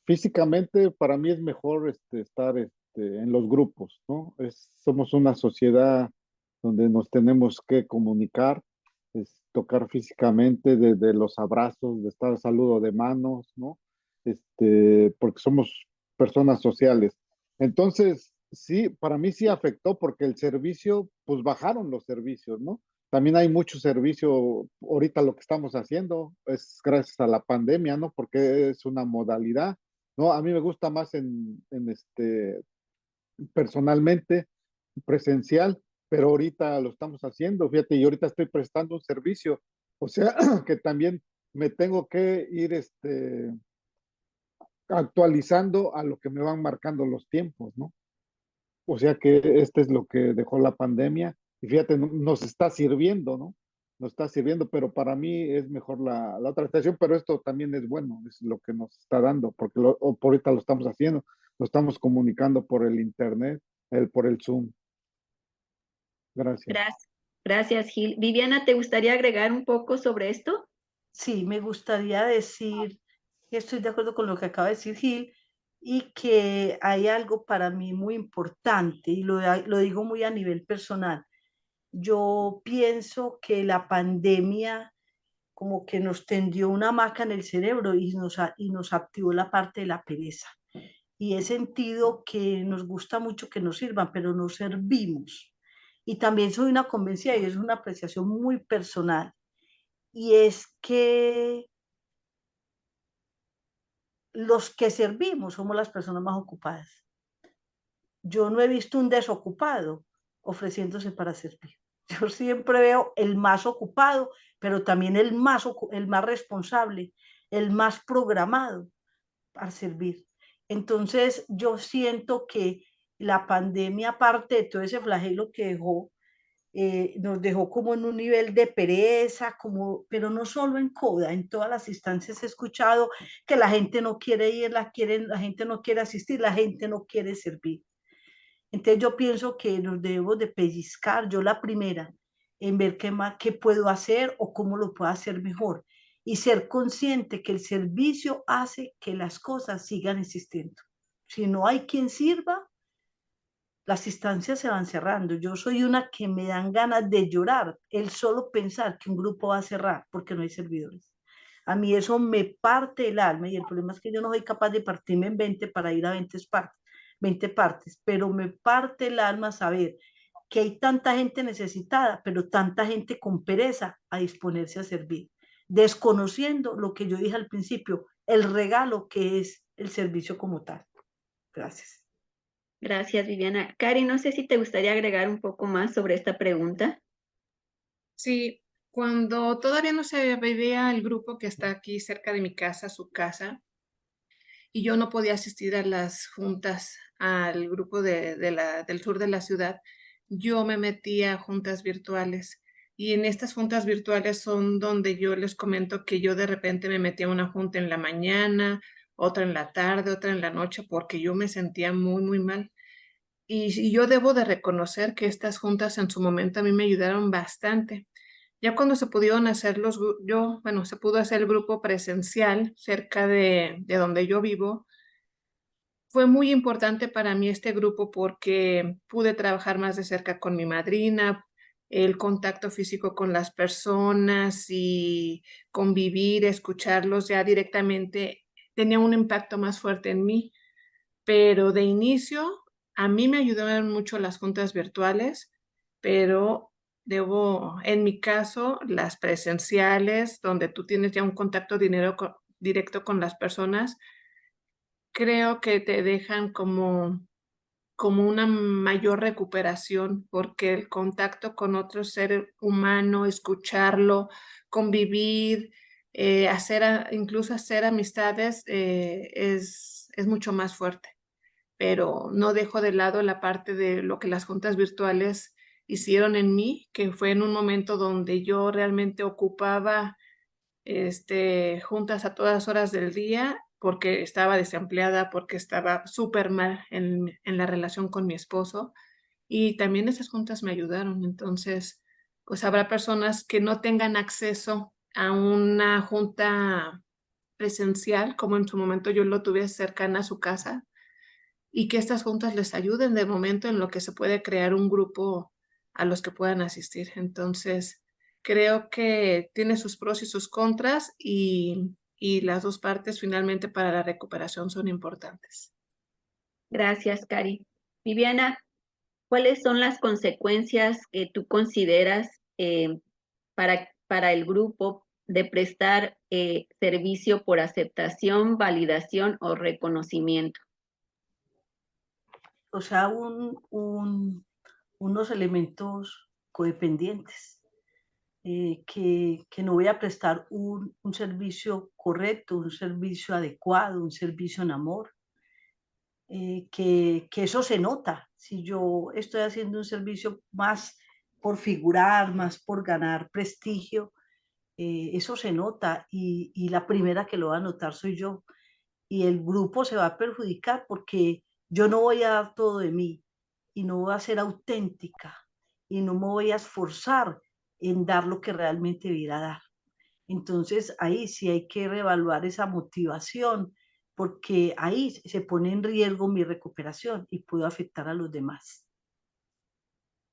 físicamente, para mí es mejor estar en los grupos, ¿no? Somos una sociedad donde nos tenemos que comunicar, tocar físicamente, desde los abrazos, de estar saludo de manos, ¿no? Porque somos personas sociales. Entonces, sí, para mí sí afectó porque el servicio, pues bajaron los servicios, ¿no? También hay mucho servicio, ahorita lo que estamos haciendo es gracias a la pandemia, ¿no? Porque es una modalidad, ¿no? A mí me gusta más personalmente, presencial, pero ahorita lo estamos haciendo, fíjate, y ahorita estoy prestando un servicio, o sea, que también me tengo que ir actualizando a lo que me van marcando los tiempos, ¿no? O sea que este es lo que dejó la pandemia y fíjate, nos está sirviendo, ¿no? Nos está sirviendo, pero para mí es mejor la otra estación, pero esto también es bueno, es lo que nos está dando, porque por ahorita lo estamos haciendo, lo estamos comunicando por el internet, por el Zoom. Gracias. Gracias, gracias, Gil. Viviana, ¿te gustaría agregar un poco sobre esto? Sí, me gustaría decir que estoy de acuerdo con lo que acaba de decir Gil y que hay algo para mí muy importante y lo digo muy a nivel personal. Yo pienso que la pandemia como que nos tendió una hamaca en el cerebro y nos activó la parte de la pereza. Y he sentido que nos gusta mucho que nos sirvan, pero no servimos. Y también soy una convencida y es una apreciación muy personal. Y es que los que servimos somos las personas más ocupadas. Yo no he visto un desocupado ofreciéndose para servir. Yo siempre veo el más ocupado, pero también el más responsable, el más programado para servir. Entonces, yo siento que la pandemia, aparte de todo ese flagelo que dejó, nos dejó como en un nivel de pereza, como, pero no solo en CODA, en todas las instancias he escuchado que la gente no quiere ir, la gente no quiere asistir, la gente no quiere servir. Entonces yo pienso que nos debemos de pellizcar, yo la primera, en ver qué puedo hacer o cómo lo puedo hacer mejor y ser consciente que el servicio hace que las cosas sigan existiendo. Si no hay quien sirva, las instancias se van cerrando. Yo soy una que me dan ganas de llorar el solo pensar que un grupo va a cerrar porque no hay servidores. A mí eso me parte el alma y el problema es que yo no soy capaz de partirme en 20 para ir a 20 partes, pero me parte el alma saber que hay tanta gente necesitada, pero tanta gente con pereza a disponerse a servir, desconociendo lo que yo dije al principio, el regalo que es el servicio como tal. Gracias. Gracias, Viviana. Cari, no sé si te gustaría agregar un poco más sobre esta pregunta. Sí, cuando todavía no se veía el grupo que está aquí cerca de mi casa, su casa, y yo no podía asistir a las juntas, al grupo del sur de la ciudad, yo me metí a juntas virtuales. Y en estas juntas virtuales son donde yo les comento que yo de repente me metí a una junta en la mañana, otra en la tarde, otra en la noche, porque yo me sentía muy, muy mal. Y yo debo de reconocer que estas juntas en su momento a mí me ayudaron bastante. Ya cuando se pudieron hacer bueno, se pudo hacer el grupo presencial cerca de donde yo vivo, fue muy importante para mí este grupo porque pude trabajar más de cerca con mi madrina, el contacto físico con las personas y convivir, escucharlos ya directamente tenía un impacto más fuerte en mí. Pero de inicio, a mí me ayudaron mucho las juntas virtuales, pero en mi caso, las presenciales, donde tú tienes ya un contacto directo con las personas, creo que te dejan como una mayor recuperación, porque el contacto con otro ser humano, escucharlo, convivir, incluso hacer amistades, es mucho más fuerte. Pero no dejo de lado la parte de lo que las juntas virtuales hicieron en mí, que fue en un momento donde yo realmente ocupaba juntas a todas horas del día porque estaba desempleada, porque estaba súper mal en la relación con mi esposo y también esas juntas me ayudaron. Entonces, pues habrá personas que no tengan acceso a una junta presencial, como en su momento yo lo tuve cercana a su casa, y que estas juntas les ayuden de momento en lo que se puede crear un grupo a los que puedan asistir. Entonces, creo que tiene sus pros y sus contras y las dos partes finalmente para la recuperación son importantes. Gracias, Cari. Viviana, ¿cuáles son las consecuencias que tú consideras para el grupo de prestar servicio por aceptación, validación o reconocimiento? O sea, unos elementos codependientes, que no voy a prestar un servicio correcto, un servicio adecuado, un servicio en amor, que eso se nota. Si yo estoy haciendo un servicio más por figurar, más por ganar prestigio, eso se nota y la primera que lo va a notar soy yo. Y el grupo se va a perjudicar porque yo no voy a dar todo de mí y no voy a ser auténtica y no me voy a esforzar en dar lo que realmente debiera dar. Entonces ahí sí hay que reevaluar esa motivación porque ahí se pone en riesgo mi recuperación y puedo afectar a los demás.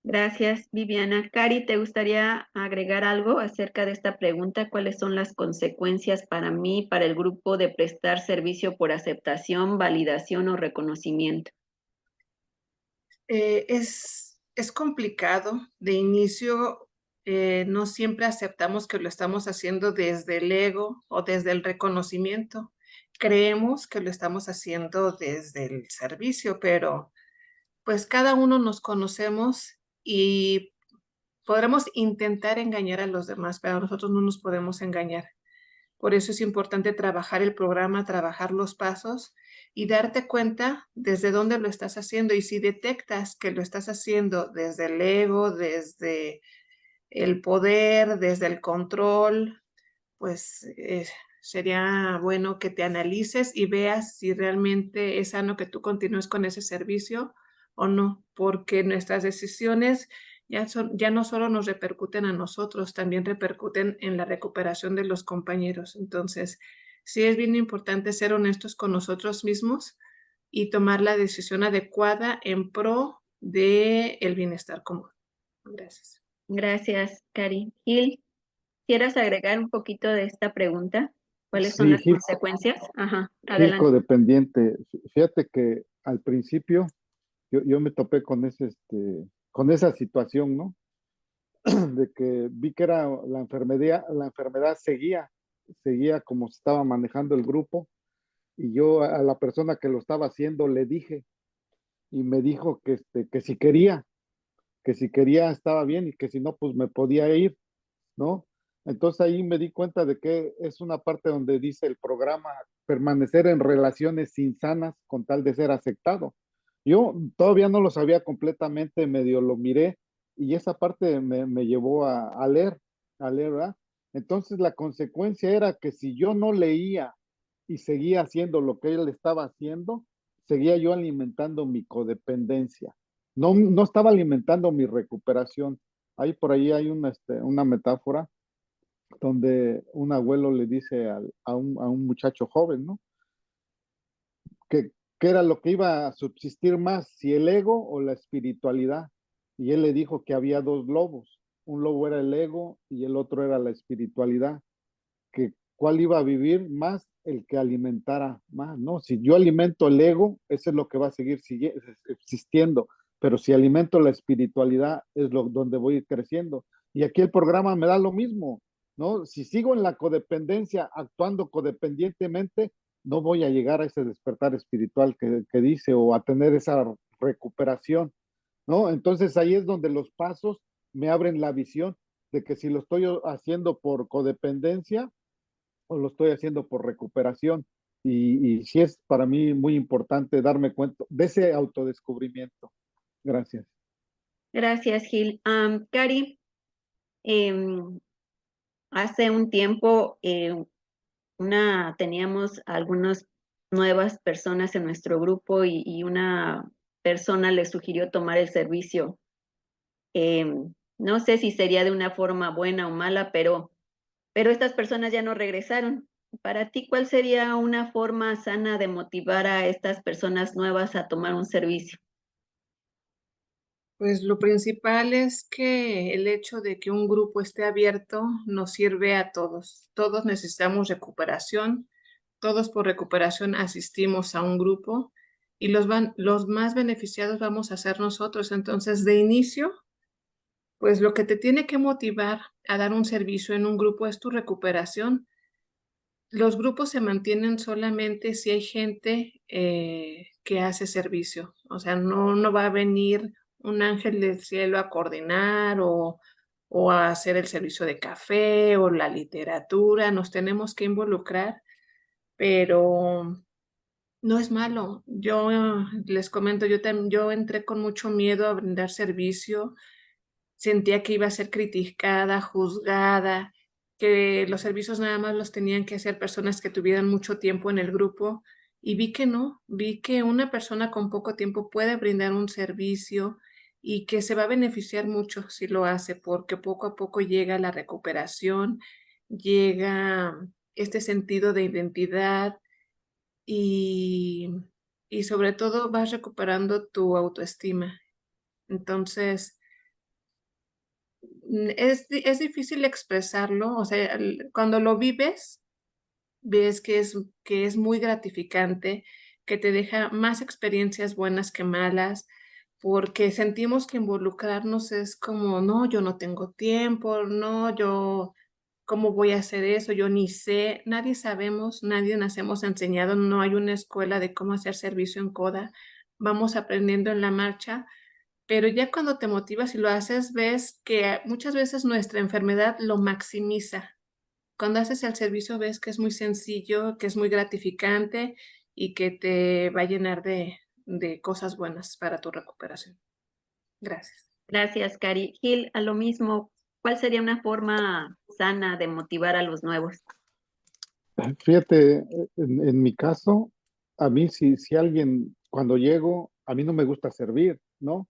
Gracias, Viviana. Cari, ¿te gustaría agregar algo acerca de esta pregunta? ¿Cuáles son las consecuencias para mí, para el grupo, de prestar servicio por aceptación, validación o reconocimiento? Es complicado. De inicio, no siempre aceptamos que lo estamos haciendo desde el ego o desde el reconocimiento. Creemos que lo estamos haciendo desde el servicio, pero pues cada uno nos conocemos y podremos intentar engañar a los demás, pero nosotros no nos podemos engañar. Por eso es importante trabajar el programa, trabajar los pasos y darte cuenta desde dónde lo estás haciendo. Y si detectas que lo estás haciendo desde el ego, desde el poder, desde el control, pues sería bueno que te analices y veas si realmente es sano que tú continúes con ese servicio o no, porque nuestras decisiones ya no solo nos repercuten a nosotros, también repercuten en la recuperación de los compañeros. Entonces, sí es bien importante ser honestos con nosotros mismos y tomar la decisión adecuada en pro del bienestar común. Gracias. Gracias, Cari. Gil, ¿quieres agregar un poquito de esta pregunta? ¿Cuáles son Sí, las consecuencias? Ajá, Gil adelante. codependiente. Fíjate que al principio yo me topé con con esa situación, ¿no? De que vi que era la enfermedad seguía como se estaba manejando el grupo, y yo a la persona que lo estaba haciendo le dije, y me dijo que si quería estaba bien, y que si no, pues me podía ir, ¿no? Entonces ahí me di cuenta de que es una parte donde dice el programa permanecer en relaciones insanas con tal de ser aceptado. Yo todavía no lo sabía completamente, medio lo miré, y esa parte me llevó a leer, ¿verdad? Entonces la consecuencia era que si yo no leía y seguía haciendo lo que él estaba haciendo, seguía yo alimentando mi codependencia. No estaba alimentando mi recuperación. Ahí por ahí hay una metáfora donde un abuelo le dice a un muchacho joven, ¿no? Que era lo que iba a subsistir más, si el ego o la espiritualidad. Y él le dijo que había dos lobos. Un lobo era el ego y el otro era la espiritualidad. Que cuál iba a vivir más, el que alimentara más, ¿no? Si yo alimento el ego, eso es lo que va a seguir existiendo. Pero si alimento la espiritualidad, es donde voy creciendo. Y aquí el programa me da lo mismo, ¿no? Si sigo en la codependencia, actuando codependientemente, no voy a llegar a ese despertar espiritual que dice, o a tener esa recuperación, ¿no? Entonces ahí es donde los pasos me abren la visión de que si lo estoy haciendo por codependencia o lo estoy haciendo por recuperación. Y sí es para mí muy importante darme cuenta de ese autodescubrimiento. Gracias. Gracias, Gil. Cari, hace un tiempo teníamos algunas nuevas personas en nuestro grupo y una persona le sugirió tomar el servicio. No sé si sería de una forma buena o mala, pero estas personas ya no regresaron. Para ti, ¿cuál sería una forma sana de motivar a estas personas nuevas a tomar un servicio? Pues lo principal es que el hecho de que un grupo esté abierto nos sirve a todos. Todos necesitamos recuperación, todos por recuperación asistimos a un grupo y los más beneficiados vamos a ser nosotros. Entonces, de inicio, Pues lo que te tiene que motivar a dar un servicio en un grupo es tu recuperación. Los grupos se mantienen solamente si hay gente que hace servicio. O sea, no va a venir un ángel del cielo a coordinar o a hacer el servicio de café o la literatura. Nos tenemos que involucrar, pero no es malo. Yo les comento, yo entré con mucho miedo a brindar servicio. Sentía que iba a ser criticada, juzgada, que los servicios nada más los tenían que hacer personas que tuvieran mucho tiempo en el grupo, y vi que no, vi que una persona con poco tiempo puede brindar un servicio y que se va a beneficiar mucho si lo hace, porque poco a poco llega la recuperación, llega este sentido de identidad y, y sobre todo vas recuperando tu autoestima. Entonces, es difícil expresarlo, o sea, cuando lo vives, ves que es muy gratificante, que te deja más experiencias buenas que malas, porque sentimos que involucrarnos es como, no, yo no tengo tiempo, no, yo, ¿cómo voy a hacer eso? Yo ni sé, nadie sabemos, nadie nacemos enseñados, no hay una escuela de cómo hacer servicio en CODA, vamos aprendiendo en la marcha, pero ya cuando te motivas y lo haces, ves que muchas veces nuestra enfermedad lo maximiza. Cuando haces el servicio ves que es muy sencillo, que es muy gratificante y que te va a llenar de cosas buenas para tu recuperación. Gracias. Gracias, Cari. Gil, a lo mismo, ¿cuál sería una forma sana de motivar a los nuevos? Fíjate, en mi caso, a mí si alguien, cuando llego, a mí no me gusta servir, ¿no?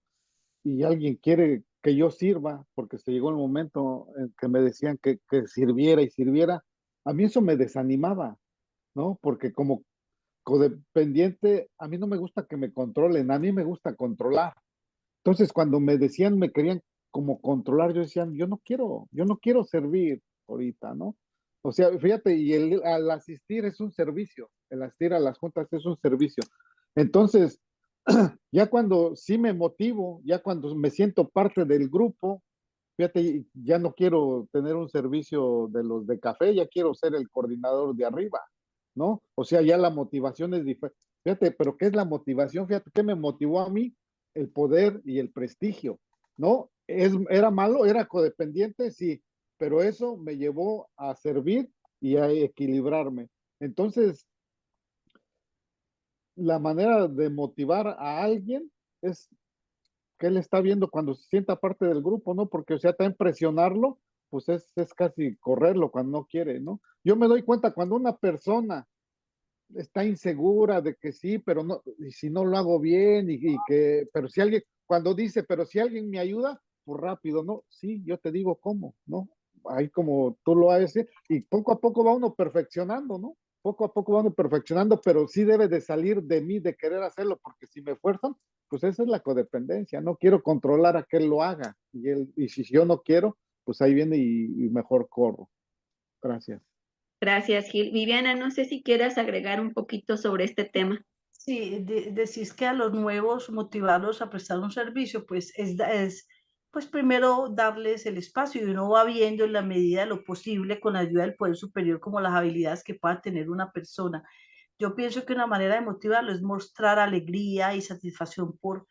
Y alguien quiere que yo sirva, porque se llegó el momento en que me decían que sirviera y sirviera, a mí eso me desanimaba, ¿no? Porque como codependiente, a mí no me gusta que me controlen, a mí me gusta controlar. Entonces, cuando me decían, me querían como controlar, yo decía, yo no quiero servir ahorita, ¿no? O sea, fíjate, y al asistir es un servicio, el asistir a las juntas es un servicio. Entonces, ya cuando sí me motivo, ya cuando me siento parte del grupo, fíjate, ya no quiero tener un servicio de los de café, ya quiero ser el coordinador de arriba, ¿no? O sea, ya la motivación es diferente. Fíjate, pero ¿qué es la motivación? Fíjate, ¿qué me motivó a mí? El poder y el prestigio, ¿no? Era malo, era codependiente, sí, pero eso me llevó a servir y a equilibrarme. Entonces, la manera de motivar a alguien es que él está viendo cuando se sienta parte del grupo, ¿no? Porque, o sea, también presionarlo, pues es casi correrlo cuando no quiere, ¿no? Yo me doy cuenta cuando una persona está insegura de que sí, pero no, y si no lo hago bien, pero si alguien, cuando dice, pero si alguien me ayuda, pues rápido, ¿no? Sí, yo te digo cómo, ¿no? Ahí como tú lo haces, y poco a poco va uno perfeccionando, ¿no? Poco a poco va uno perfeccionando, pero sí debe de salir de mí de querer hacerlo, porque si me fuerzan, pues esa es la codependencia, no quiero controlar a que él lo haga, y si yo no quiero, pues ahí viene y mejor corro. Gracias. Gracias, Gil. Viviana, no sé si quieras agregar un poquito sobre este tema. Sí, decís que a los nuevos motivarlos a prestar un servicio, pues pues primero darles el espacio y uno va viendo en la medida de lo posible con ayuda del poder superior como las habilidades que pueda tener una persona. Yo pienso que una manera de motivarlo es mostrar alegría y satisfacción por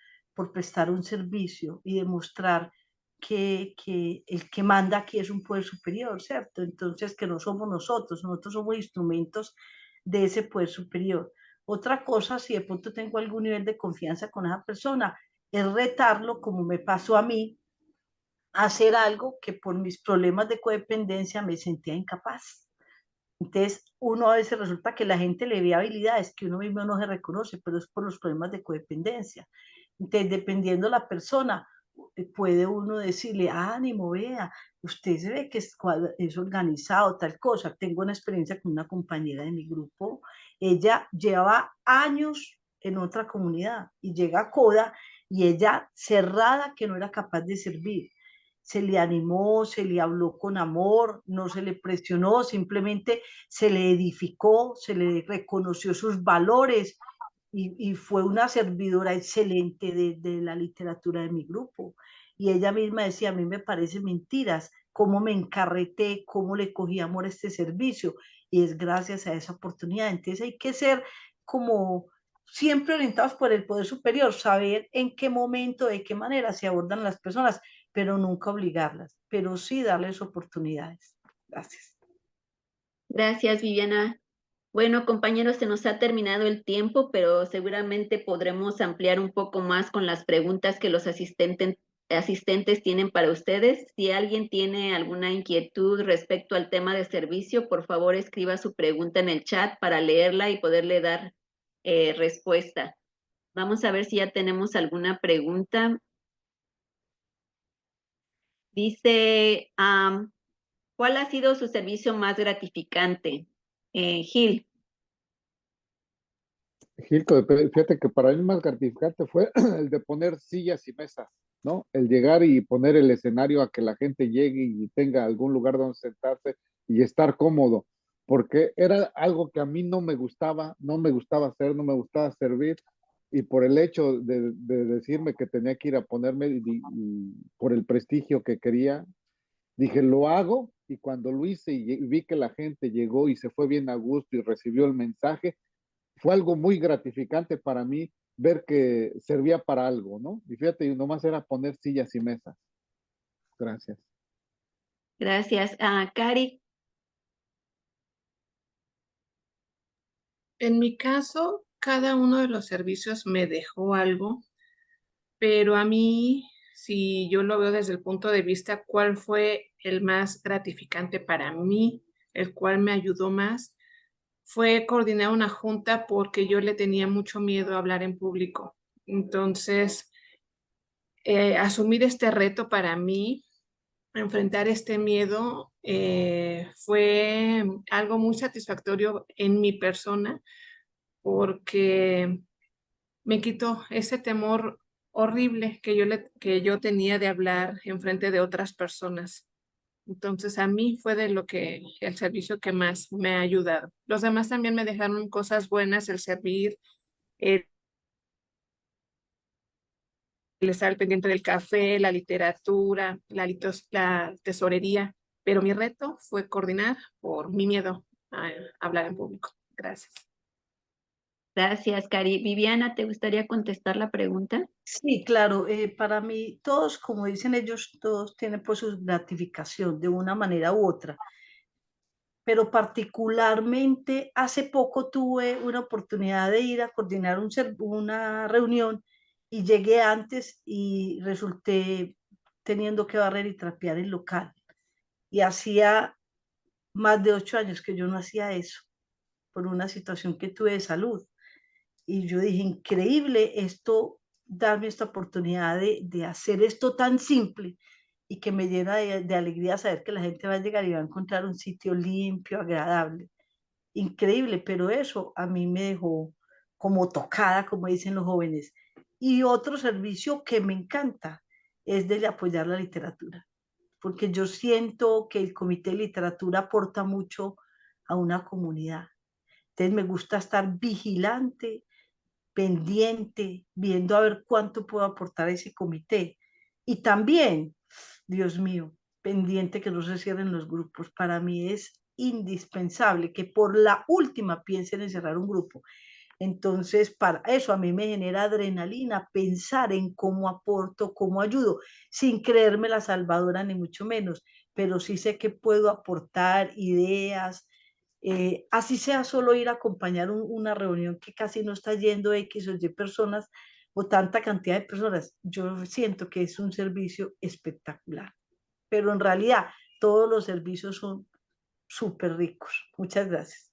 prestar un servicio y demostrar que el que manda aquí es un poder superior, ¿cierto? Entonces que no somos nosotros somos instrumentos de ese poder superior. Otra cosa, si de pronto tengo algún nivel de confianza con esa persona, es retarlo, como me pasó a mí, a hacer algo que por mis problemas de codependencia me sentía incapaz. Entonces, uno a veces resulta que la gente le ve habilidades que uno mismo no se reconoce, pero es por los problemas de codependencia. Entonces, dependiendo de la persona, puede uno decirle, ánimo, vea, usted se ve que es organizado, tal cosa. Tengo una experiencia con una compañera de mi grupo, ella lleva años en otra comunidad y llega a CODA y ella cerrada que no era capaz de servir. Se le animó, se le habló con amor, no se le presionó, simplemente se le edificó, se le reconoció sus valores y fue una servidora excelente de la literatura de mi grupo. y ella misma decía, a mí me parece mentiras, cómo me encarreté, cómo le cogí amor a este servicio, y es gracias a esa oportunidad. Entonces hay que ser como siempre orientados por el poder superior, saber en qué momento, de qué manera se abordan las personas, pero nunca obligarlas, pero sí darles oportunidades. Gracias. Gracias, Viviana. Bueno, compañeros, se nos ha terminado el tiempo, pero seguramente podremos ampliar un poco más con las preguntas que los asistentes tienen para ustedes. Si alguien tiene alguna inquietud respecto al tema de servicio, por favor escriba su pregunta en el chat para leerla y poderle dar respuesta. Vamos a ver si ya tenemos alguna pregunta. Dice, ¿cuál ha sido su servicio más gratificante? Gil. Gilco, fíjate que para mí más gratificante fue el de poner sillas y mesas, ¿no? El llegar y poner el escenario a que la gente llegue y tenga algún lugar donde sentarse y estar cómodo, porque era algo que a mí no me gustaba, no me gustaba hacer, no me gustaba servir, y por el hecho de decirme que tenía que ir a ponerme y por el prestigio que quería, dije, lo hago, y cuando lo hice y vi que la gente llegó y se fue bien a gusto y recibió el mensaje, fue algo muy gratificante para mí ver que servía para algo, ¿no? Y fíjate, nomás era poner sillas y mesas. Gracias. Gracias. Cari. En mi caso, cada uno de los servicios me dejó algo, pero a mí, si yo lo veo desde el punto de vista, ¿cuál fue el más gratificante para mí? El cual me ayudó más, fue coordinar una junta porque yo le tenía mucho miedo a hablar en público. Entonces, asumir este reto para mí, enfrentar este miedo, fue algo muy satisfactorio en mi persona porque me quitó ese temor horrible que yo tenía de hablar en frente de otras personas. Entonces, a mí fue el servicio que más me ha ayudado. Los demás también me dejaron cosas buenas, el servir, el estar al pendiente del café, la literatura, la tesorería, pero mi reto fue coordinar por mi miedo a hablar en público. Gracias. Gracias, Cari. Viviana, ¿te gustaría contestar la pregunta? Sí, claro, para mí todos, como dicen ellos, todos tienen pues su gratificación de una manera u otra, pero particularmente hace poco tuve una oportunidad de ir a coordinar una reunión y llegué antes y resulté teniendo que barrer y trapear el local. Y hacía más de 8 años que yo no hacía eso por una situación que tuve de salud. Y yo dije, increíble esto, darme esta oportunidad de hacer esto tan simple y que me llena de alegría saber que la gente va a llegar y va a encontrar un sitio limpio, agradable. Increíble, pero eso a mí me dejó como tocada, como dicen los jóvenes. Y otro servicio que me encanta es de apoyar la literatura, porque yo siento que el Comité de Literatura aporta mucho a una comunidad. Entonces me gusta estar vigilante, pendiente, viendo a ver cuánto puedo aportar a ese comité. Y también, Dios mío, pendiente que no se cierren los grupos. Para mí es indispensable que por la última piensen en cerrar un grupo. Entonces, para eso a mí me genera adrenalina pensar en cómo aporto, cómo ayudo, sin creerme la salvadora ni mucho menos, pero sí sé que puedo aportar ideas, así sea solo ir a acompañar una reunión que casi no está yendo X o Y personas o tanta cantidad de personas. Yo siento que es un servicio espectacular, pero en realidad todos los servicios son súper ricos. Muchas gracias.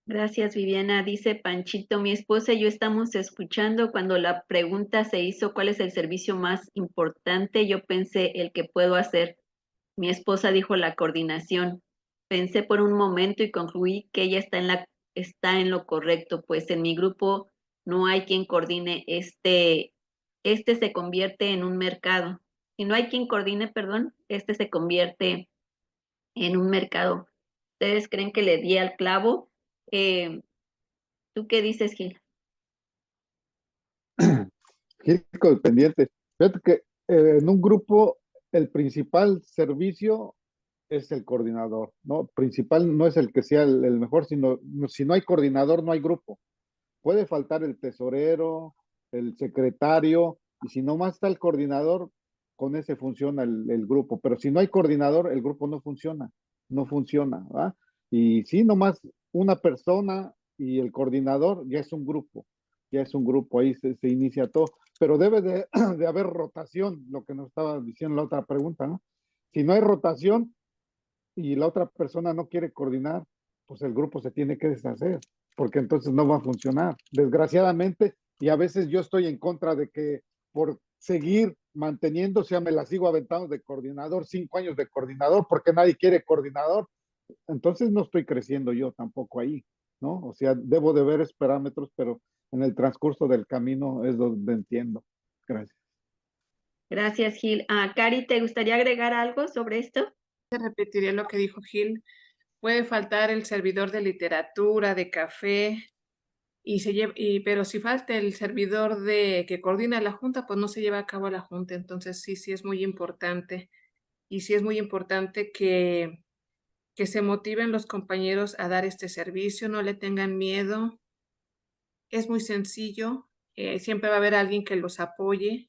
Gracias, Viviana. Dice Panchito, mi esposa y yo estamos escuchando. Cuando la pregunta se hizo, ¿cuál es el servicio más importante? Yo pensé el que puedo hacer. Mi esposa dijo la coordinación. Pensé por un momento y concluí que ella está en lo correcto, pues en mi grupo no hay quien coordine. Este se convierte en un mercado. Si no hay quien coordine, perdón, este se convierte en un mercado. ¿Ustedes creen que le di al clavo? Eh, ¿Tú qué dices, Gil? Gil, pendiente. Fíjate que En un grupo, el principal servicio es el coordinador, ¿no? Principal no es el que sea el mejor, sino si no hay coordinador, no hay grupo. Puede faltar el tesorero, el secretario, y si nomás está el coordinador, con ese funciona el grupo. Pero si no hay coordinador, el grupo no funciona, no funciona, ¿va? Y si nomás una persona y el coordinador, ya es un grupo, ahí se inicia todo. Pero debe de haber rotación, lo que nos estaba diciendo la otra pregunta, ¿no? Si no hay rotación y la otra persona no quiere coordinar, pues el grupo se tiene que deshacer, porque entonces no va a funcionar, desgraciadamente, y a veces yo estoy en contra de que por seguir manteniéndose, me la sigo aventando de coordinador, 5 años de coordinador, porque nadie quiere coordinador, entonces no estoy creciendo yo tampoco ahí, ¿no? O sea, debo de ver esos parámetros, pero en el transcurso del camino es donde entiendo. Gracias. Gracias, Gil. Cari, ¿te gustaría agregar algo sobre esto? Repetiría lo que dijo Gil. Puede faltar el servidor de literatura, de café, pero si falta el servidor que coordina la junta, pues no se lleva a cabo la junta. Entonces sí es muy importante. Y sí es muy importante que se motiven los compañeros a dar este servicio, no le tengan miedo. Es muy sencillo, siempre va a haber alguien que los apoye.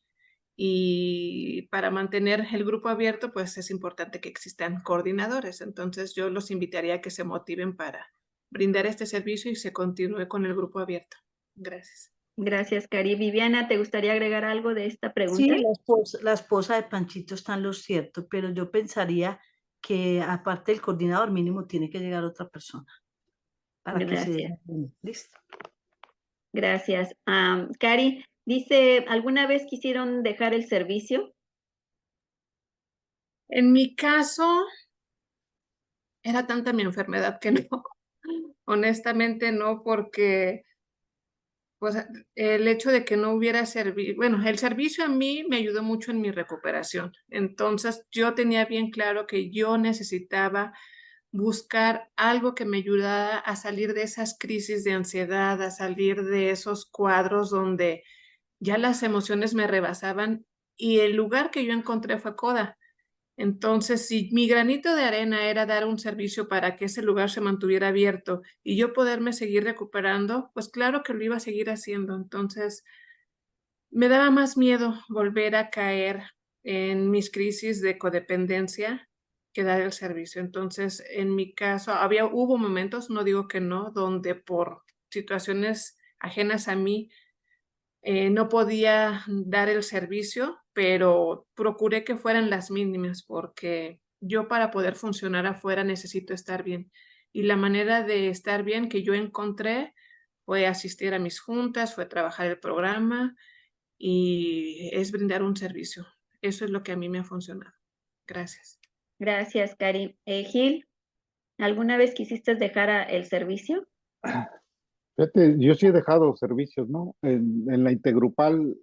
Y para mantener el grupo abierto, pues es importante que existan coordinadores. Entonces yo los invitaría a que se motiven para brindar este servicio y se continúe con el grupo abierto. Gracias. Gracias, Cari. Viviana, ¿te gustaría agregar algo de esta pregunta? Sí, la esposa de Panchito está en lo cierto, pero yo pensaría que aparte del coordinador mínimo tiene que llegar otra persona para que se Gracias. deje. Listo. Gracias. Cari, dice, ¿alguna vez quisieron dejar el servicio? En mi caso, era tanta mi enfermedad que no. Honestamente no, porque pues el hecho de que no hubiera servicio, bueno, el servicio a mí me ayudó mucho en mi recuperación. Entonces yo tenía bien claro que yo necesitaba buscar algo que me ayudara a salir de esas crisis de ansiedad, a salir de esos cuadros donde ya las emociones me rebasaban, y el lugar que yo encontré fue Coda. Entonces, si mi granito de arena era dar un servicio para que ese lugar se mantuviera abierto y yo poderme seguir recuperando, pues claro que lo iba a seguir haciendo. Entonces, me daba más miedo volver a caer en mis crisis de codependencia que dar el servicio. Entonces, en mi caso, hubo momentos, no digo que no, donde por situaciones ajenas a mí no podía dar el servicio, pero procuré que fueran las mínimas, porque yo para poder funcionar afuera necesito estar bien. Y la manera de estar bien que yo encontré fue asistir a mis juntas, fue trabajar el programa y es brindar un servicio. Eso es lo que a mí me ha funcionado. Gracias. Gracias, Cari. Gil, ¿alguna vez quisiste dejar el servicio? Fíjate, yo sí he dejado servicios, ¿no? En la intergrupal,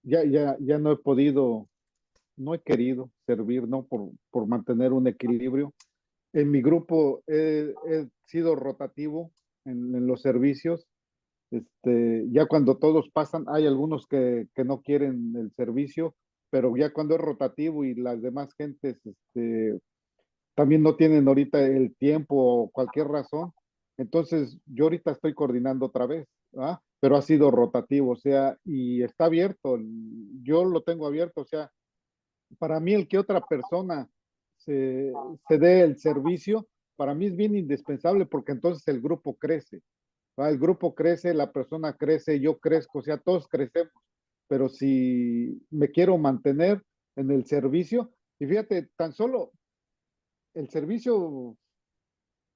ya no he podido, no he querido servir, ¿no? Por mantener un equilibrio. En mi grupo he sido rotativo en los servicios. Ya cuando todos pasan, hay algunos que no quieren el servicio, pero ya cuando es rotativo y las demás gentes, también no tienen ahorita el tiempo o cualquier razón. Entonces, yo ahorita estoy coordinando otra vez, ¿ah? Pero ha sido rotativo, o sea, y está abierto, yo lo tengo abierto, o sea, para mí el que otra persona se, se dé el servicio, para mí es bien indispensable porque entonces el grupo crece, ¿va? El grupo crece, la persona crece, yo crezco, o sea, todos crecemos, pero si me quiero mantener en el servicio, y fíjate, tan solo el servicio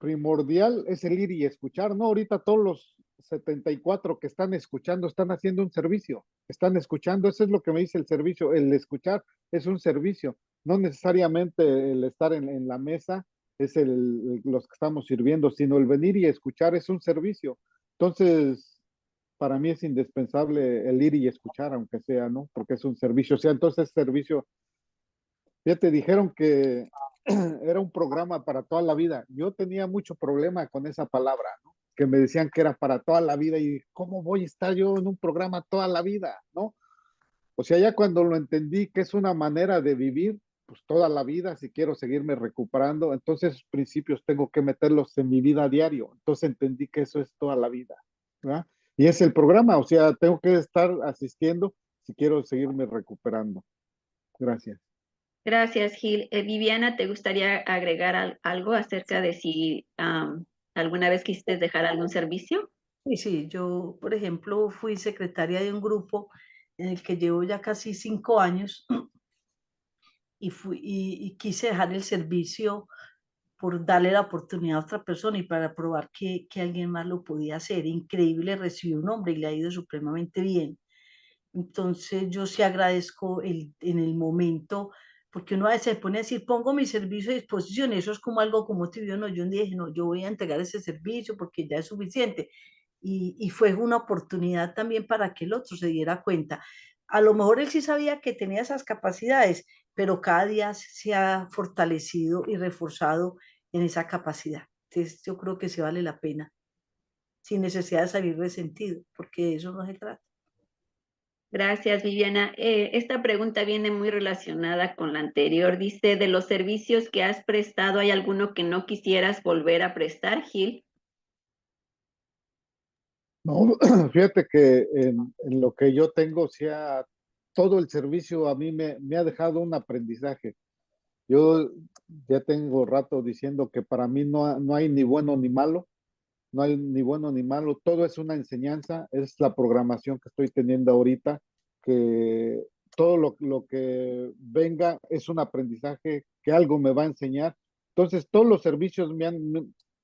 primordial es el ir y escuchar, ¿no? Ahorita todos los 74 que están escuchando están haciendo un servicio, están escuchando, eso es lo que me dice el servicio, el escuchar es un servicio, no necesariamente el estar en la mesa es los que estamos sirviendo, sino el venir y escuchar es un servicio. Entonces, para mí es indispensable el ir y escuchar, aunque sea, ¿no? Porque es un servicio, o sea, entonces servicio. Ya te dijeron que era un programa para toda la vida. Yo tenía mucho problema con esa palabra, ¿no? Que me decían que era para toda la vida y cómo voy a estar yo en un programa toda la vida, ¿no? O sea, ya cuando lo entendí que es una manera de vivir, pues toda la vida, si quiero seguirme recuperando, entonces esos principios tengo que meterlos en mi vida a diario. Entonces entendí que eso es toda la vida, ¿verdad? Y es el programa, o sea, tengo que estar asistiendo si quiero seguirme recuperando. Gracias. Gracias, Gil. Viviana, ¿te gustaría agregar algo acerca de si alguna vez quisiste dejar algún servicio? Y sí, yo, por ejemplo, fui secretaria de un grupo en el que llevo ya casi 5 años y quise dejar el servicio por darle la oportunidad a otra persona y para probar que alguien más lo podía hacer. Increíble, recibí un hombre y le ha ido supremamente bien. Entonces yo sí agradezco en el momento, porque uno a veces se pone a decir, pongo mi servicio a disposición, eso es como algo como tibio, no, yo un día dije, no, yo voy a entregar ese servicio porque ya es suficiente. Y fue una oportunidad también para que el otro se diera cuenta. A lo mejor él sí sabía que tenía esas capacidades, pero cada día se ha fortalecido y reforzado en esa capacidad. Entonces yo creo que se vale la pena, sin necesidad de salir resentido, porque de eso no se trata. Gracias, Viviana. Esta pregunta viene muy relacionada con la anterior. Dice, de los servicios que has prestado, ¿hay alguno que no quisieras volver a prestar, Gil? No, fíjate que en lo que yo tengo, o sea, todo el servicio a mí me ha dejado un aprendizaje. Yo ya tengo rato diciendo que para mí no hay ni bueno ni malo, no hay ni bueno ni malo, todo es una enseñanza, es la programación que estoy teniendo ahorita, que todo lo que venga es un aprendizaje, que algo me va a enseñar. Entonces, todos los servicios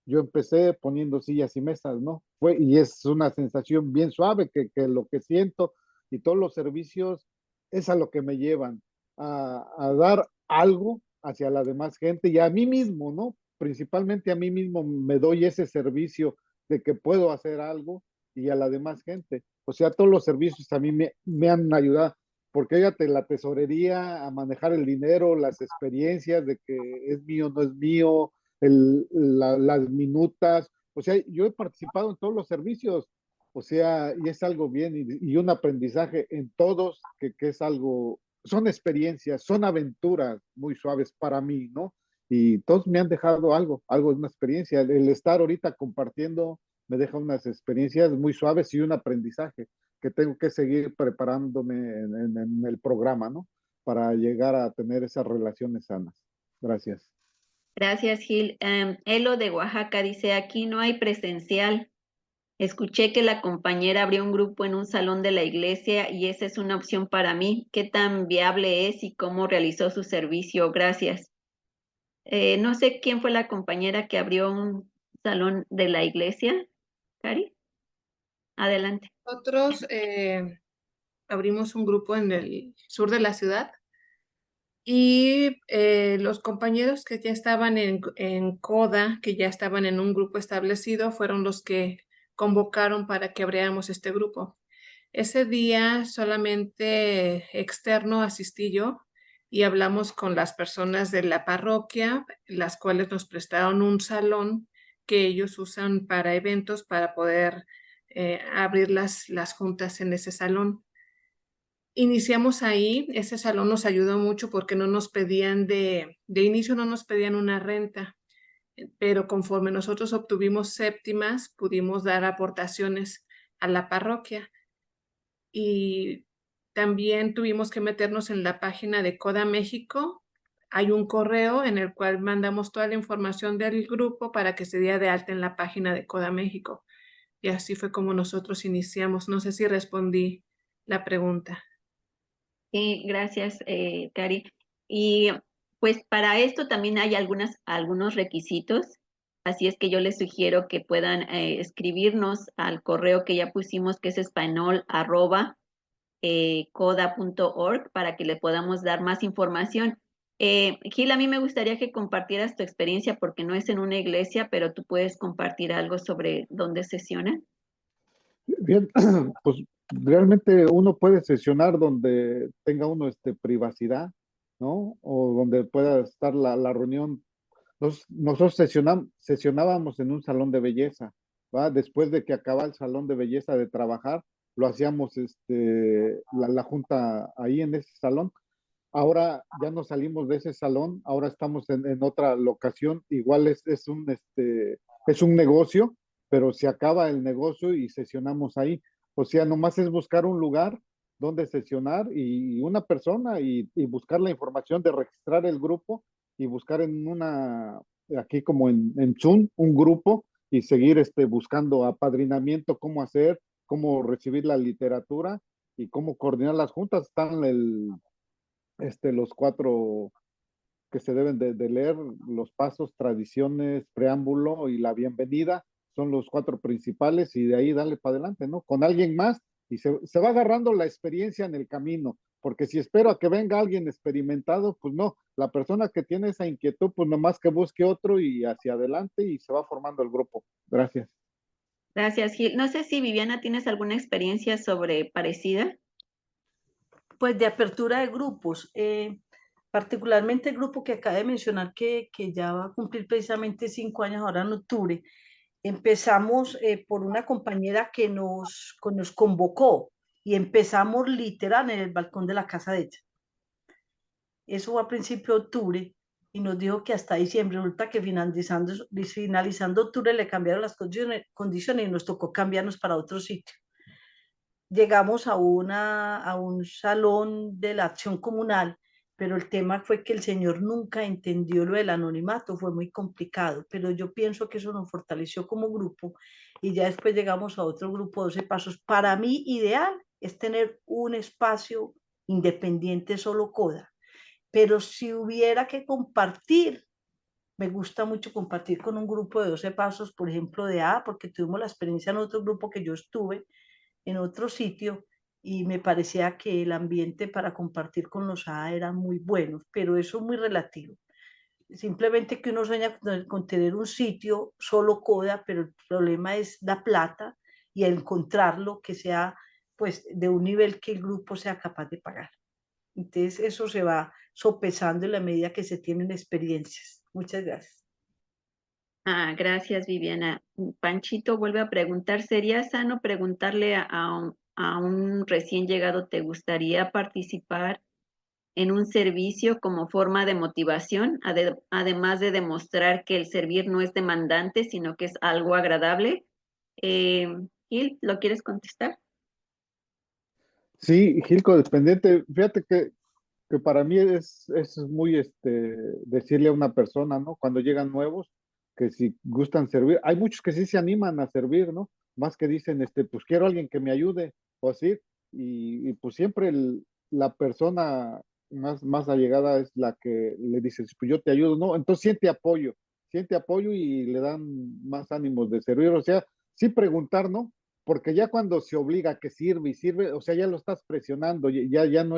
yo empecé poniendo sillas y mesas, ¿no? Y es una sensación bien suave que lo que siento y todos los servicios es a lo que me llevan, a dar algo hacia la demás gente y a mí mismo, ¿no? Principalmente a mí mismo me doy ese servicio de que puedo hacer algo y a la demás gente. O sea, todos los servicios a mí me han ayudado, porque fíjate, la tesorería, a manejar el dinero, las experiencias de que es mío, no es mío, las minutas, o sea, yo he participado en todos los servicios, o sea, y es algo bien y un aprendizaje en todos, que es algo, son experiencias, son aventuras muy suaves para mí, ¿no? Y todos me han dejado algo de una experiencia. El estar ahorita compartiendo me deja unas experiencias muy suaves y un aprendizaje que tengo que seguir preparándome en el programa, ¿no? Para llegar a tener esas relaciones sanas. Gracias. Gracias, Gil. Elo de Oaxaca dice, aquí no hay presencial. Escuché que la compañera abrió un grupo en un salón de la iglesia y esa es una opción para mí. ¿Qué tan viable es y cómo realizó su servicio? Gracias. No sé quién fue la compañera que abrió un salón de la iglesia. Cari, adelante. Nosotros abrimos un grupo en el sur de la ciudad y los compañeros que ya estaban en CODA, que ya estaban en un grupo establecido, fueron los que convocaron para que abriéramos este grupo. Ese día solamente externo asistí yo y hablamos con las personas de la parroquia, las cuales nos prestaron un salón que ellos usan para eventos para poder abrir las juntas en ese salón. Iniciamos ahí, ese salón nos ayudó mucho porque no nos pedían de inicio no nos pedían una renta, pero conforme nosotros obtuvimos séptimas, pudimos dar aportaciones a la parroquia y también tuvimos que meternos en la página de CODA México. Hay un correo en el cual mandamos toda la información del grupo para que se diera de alta en la página de CODA México. Y así fue como nosotros iniciamos. No sé si respondí la pregunta. Sí, gracias, Cari. Y pues para esto también hay algunos requisitos, así es que yo les sugiero que puedan escribirnos al correo que ya pusimos, que es español@coda.org, para que le podamos dar más información. Gil, a mí me gustaría que compartieras tu experiencia porque no es en una iglesia, pero tú puedes compartir algo sobre dónde sesiona. Bien, pues realmente uno puede sesionar donde tenga uno privacidad, ¿no? O donde pueda estar la reunión. Nosotros sesionábamos en un salón de belleza, ¿va? Después de que acaba el salón de belleza de trabajar, lo hacíamos la junta ahí en ese salón. Ahora ya nos salimos de ese salón, ahora estamos en otra locación, igual es un negocio, pero se acaba el negocio y sesionamos ahí. O sea, nomás es buscar un lugar donde sesionar y una persona y buscar la información de registrar el grupo y buscar aquí como en Zoom, un grupo y seguir buscando apadrinamiento, cómo hacer, cómo recibir la literatura y cómo coordinar las juntas. Están los 4 que se deben de leer, los pasos, tradiciones, preámbulo y la bienvenida, son los 4 principales y de ahí dale para adelante, ¿no? Con alguien más y se va agarrando la experiencia en el camino, porque si espero a que venga alguien experimentado, pues no, la persona que tiene esa inquietud, pues nomás que busque otro y hacia adelante y se va formando el grupo. Gracias. Gracias, Gil. No sé si Viviana tienes alguna experiencia sobre parecida. Pues de apertura de grupos, particularmente el grupo que acaba de mencionar que ya va a cumplir precisamente 5 años ahora en octubre. Empezamos por una compañera que nos convocó y empezamos literal en el balcón de la casa de ella. Eso fue a principio de octubre y nos dijo que hasta diciembre. Resulta que finalizando octubre le cambiaron las condiciones y nos tocó cambiarnos para otro sitio. Llegamos a un salón de la acción comunal, pero el tema fue que el señor nunca entendió lo del anonimato, fue muy complicado, pero yo pienso que eso nos fortaleció como grupo y ya después llegamos a otro grupo, 12 pasos. Para mí, ideal es tener un espacio independiente solo CODA, pero si hubiera que compartir, me gusta mucho compartir con un grupo de 12 pasos, por ejemplo, de A, porque tuvimos la experiencia en otro grupo que yo estuve, en otro sitio, y me parecía que el ambiente para compartir con los A era muy bueno, pero eso es muy relativo. Simplemente que uno sueña con tener un sitio solo CODA, pero el problema es la plata y encontrarlo que sea pues de un nivel que el grupo sea capaz de pagar. Entonces eso se va sopesando en la medida que se tienen experiencias. Muchas gracias. Gracias, Viviana. Panchito vuelve a preguntar, ¿sería sano preguntarle a un recién llegado, ¿te gustaría participar en un servicio como forma de motivación, además de demostrar que el servir no es demandante, sino que es algo agradable? Gil, ¿lo quieres contestar? Sí, Gil Codependiente, fíjate que para mí es muy decirle a una persona, ¿no? Cuando llegan nuevos, que si gustan servir, hay muchos que sí se animan a servir, ¿no? Más que dicen, pues quiero a alguien que me ayude, o así, y pues siempre la persona más allegada es la que le dice, pues yo te ayudo, ¿no? Entonces siente apoyo y le dan más ánimos de servir, o sea, sí preguntar, ¿no? Porque ya cuando se obliga a que sirve y sirve, o sea, ya lo estás presionando, ya no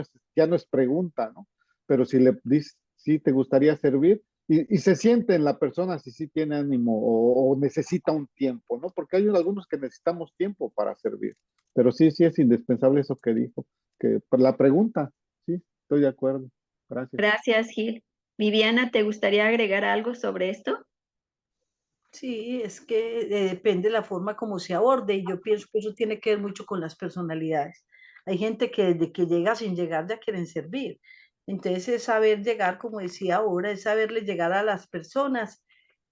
es pregunta, ¿no? Pero si le dices, sí te gustaría servir, y se siente en la persona si sí tiene ánimo o necesita un tiempo, ¿no? Porque hay algunos que necesitamos tiempo para servir, pero sí es indispensable eso que dijo, que por la pregunta, sí, estoy de acuerdo. Gracias. Gracias, Gil. Viviana, ¿te gustaría agregar algo sobre esto? Sí, es que depende de la forma como se aborde y yo pienso que eso tiene que ver mucho con las personalidades. Hay gente que desde que llega sin llegar ya quieren servir. Entonces es saber llegar, como decía ahora, es saberle llegar a las personas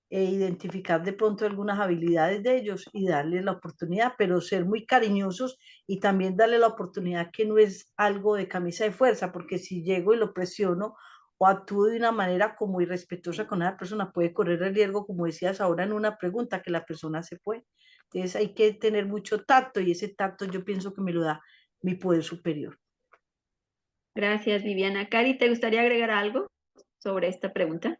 e identificar de pronto algunas habilidades de ellos y darles la oportunidad, pero ser muy cariñosos y también darle la oportunidad que no es algo de camisa de fuerza, porque si llego y lo presiono o actúo de una manera como irrespetuosa con esa persona, puede correr el riesgo, como decías ahora en una pregunta, que la persona se fue. Entonces hay que tener mucho tacto y ese tacto yo pienso que me lo da mi poder superior. Gracias, Viviana. Cari, ¿te gustaría agregar algo sobre esta pregunta?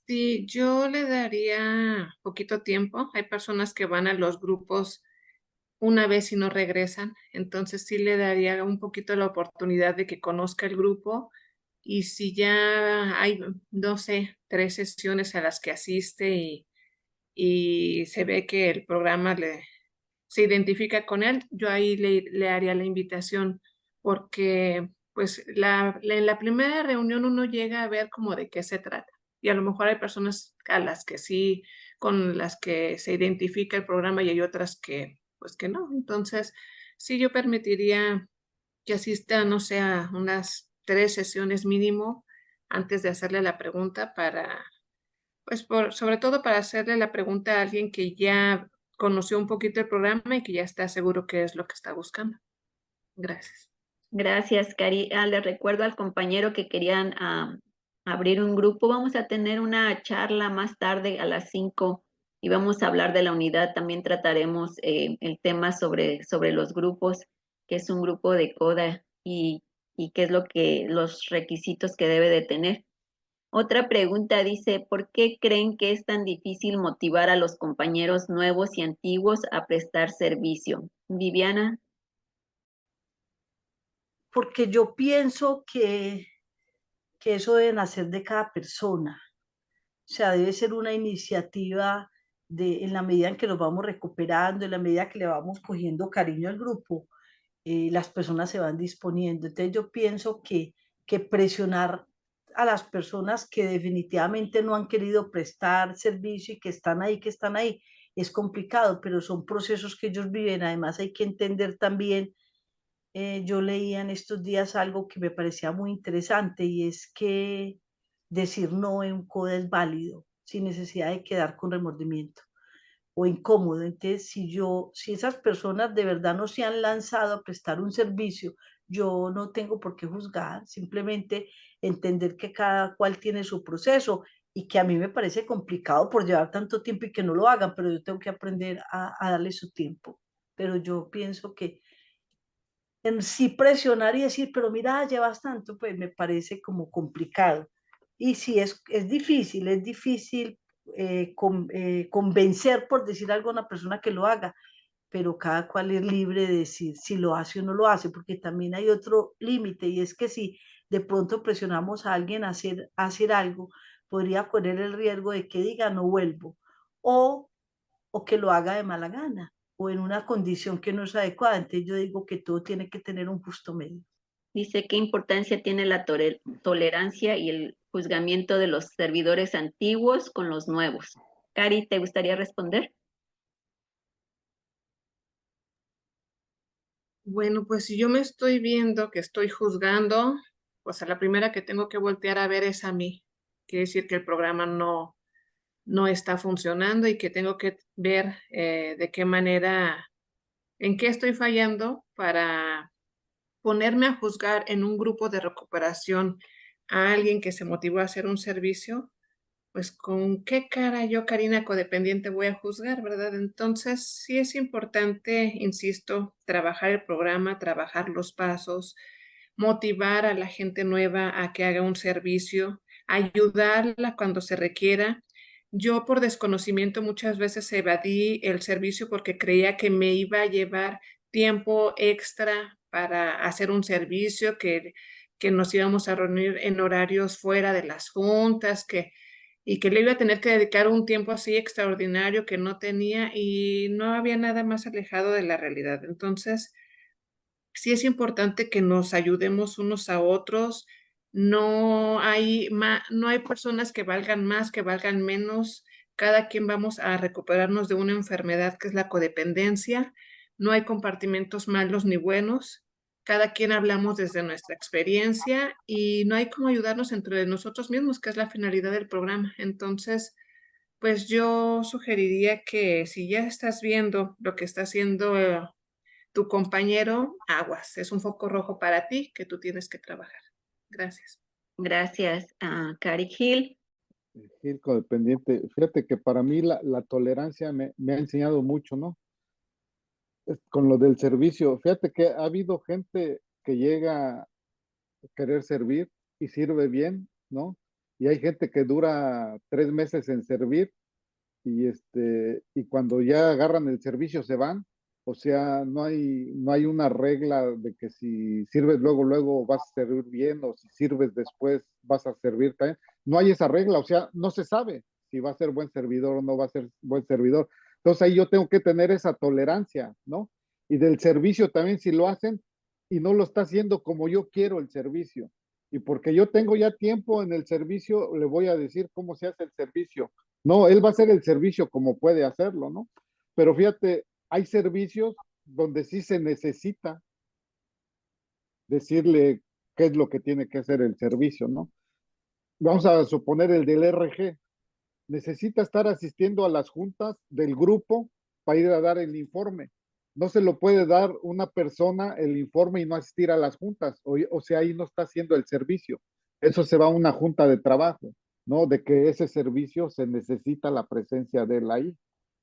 Sí, yo le daría poquito tiempo. Hay personas que van a los grupos una vez y no regresan, entonces sí le daría un poquito la oportunidad de que conozca el grupo y si ya hay, no sé, 3 sesiones a las que asiste y se ve que el programa se identifica con él, yo ahí le haría la invitación porque pues en la primera reunión uno llega a ver como de qué se trata y a lo mejor hay personas a las que sí, con las que se identifica el programa y hay otras que pues que no. Entonces sí yo permitiría que asista, no sé, a unas 3 sesiones mínimo antes de hacerle la pregunta para, pues, sobre todo para hacerle la pregunta a alguien que ya conoció un poquito el programa y que ya está seguro qué es lo que está buscando. Gracias. Gracias, Cari. Le recuerdo al compañero que querían abrir un grupo. Vamos a tener una charla más tarde a las 5 y vamos a hablar de la unidad. También trataremos el tema sobre los grupos, que es un grupo de CODA y qué es los requisitos que debe de tener. Otra pregunta dice, ¿por qué creen que es tan difícil motivar a los compañeros nuevos y antiguos a prestar servicio? Viviana. Porque yo pienso que eso debe nacer de cada persona. O sea, debe ser una iniciativa en la medida en que nos vamos recuperando, en la medida que le vamos cogiendo cariño al grupo, las personas se van disponiendo. Entonces yo pienso que presionar a las personas que definitivamente no han querido prestar servicio y que están ahí, es complicado, pero son procesos que ellos viven. Además hay que entender también, yo leía en estos días algo que me parecía muy interesante y es que decir no en un CODA es válido, sin necesidad de quedar con remordimiento o incómodo. Entonces, si esas personas de verdad no se han lanzado a prestar un servicio, yo no tengo por qué juzgar, simplemente entender que cada cual tiene su proceso y que a mí me parece complicado por llevar tanto tiempo y que no lo hagan, pero yo tengo que aprender a darle su tiempo. Pero yo pienso que en sí presionar y decir, pero mira, llevas tanto, pues me parece como complicado. Y sí, es difícil convencer, por decir algo, a una persona que lo haga, pero cada cual es libre de decir si lo hace o no lo hace, porque también hay otro límite, y es que si de pronto presionamos a alguien a hacer algo, podría correr el riesgo de que diga no vuelvo, o, o que lo haga de mala gana, o en una condición que no es adecuada. Entonces yo digo que todo tiene que tener un justo medio. Dice, ¿qué importancia tiene la tolerancia y el juzgamiento de los servidores antiguos con los nuevos? Cari, ¿te gustaría responder? Bueno, pues si yo me estoy viendo que estoy juzgando, pues a la primera que tengo que voltear a ver es a mí. Quiere decir que el programa no está funcionando y que tengo que ver de qué manera, en qué estoy fallando para ponerme a juzgar en un grupo de recuperación a alguien que se motivó a hacer un servicio. Pues con qué cara yo, Karina, codependiente, voy a juzgar, ¿verdad? Entonces, sí es importante, insisto, trabajar el programa, trabajar los pasos, motivar a la gente nueva a que haga un servicio, ayudarla cuando se requiera. Yo por desconocimiento muchas veces evadí el servicio porque creía que me iba a llevar tiempo extra para hacer un servicio, que nos íbamos a reunir en horarios fuera de las juntas, y que le iba a tener que dedicar un tiempo así extraordinario que no tenía y no había nada más alejado de la realidad. Entonces, sí es importante que nos ayudemos unos a otros. No hay personas que valgan más, que valgan menos. Cada quien vamos a recuperarnos de una enfermedad que es la codependencia. No hay compartimentos malos ni buenos. Cada quien hablamos desde nuestra experiencia y no hay como ayudarnos entre nosotros mismos, que es la finalidad del programa. Entonces, pues yo sugeriría que si ya estás viendo lo que está haciendo tu compañero, aguas, es un foco rojo para ti que tú tienes que trabajar. Gracias. Gracias, Cari Gil. Ir codependiente. Fíjate que para mí la tolerancia me ha enseñado mucho, ¿no? Con lo del servicio. Fíjate que ha habido gente que llega a querer servir y sirve bien, ¿no? Y hay gente que dura 3 meses en servir y cuando ya agarran el servicio se van. O sea, no hay una regla de que si sirves luego vas a servir bien o si sirves después vas a servir también. No hay esa regla, o sea, no se sabe si va a ser buen servidor o no va a ser buen servidor. Entonces ahí yo tengo que tener esa tolerancia, ¿no? Y del servicio también, si lo hacen y no lo está haciendo como yo quiero el servicio. Y porque yo tengo ya tiempo en el servicio, le voy a decir cómo se hace el servicio. No, él va a hacer el servicio como puede hacerlo, ¿no? Pero fíjate, hay servicios donde sí se necesita decirle qué es lo que tiene que hacer el servicio, ¿no? Vamos a suponer el del RG. Necesita estar asistiendo a las juntas del grupo para ir a dar el informe. No se lo puede dar una persona el informe y no asistir a las juntas, o sea, ahí no está haciendo el servicio. Eso se va a una junta de trabajo, ¿no? De que ese servicio se necesita la presencia de él ahí,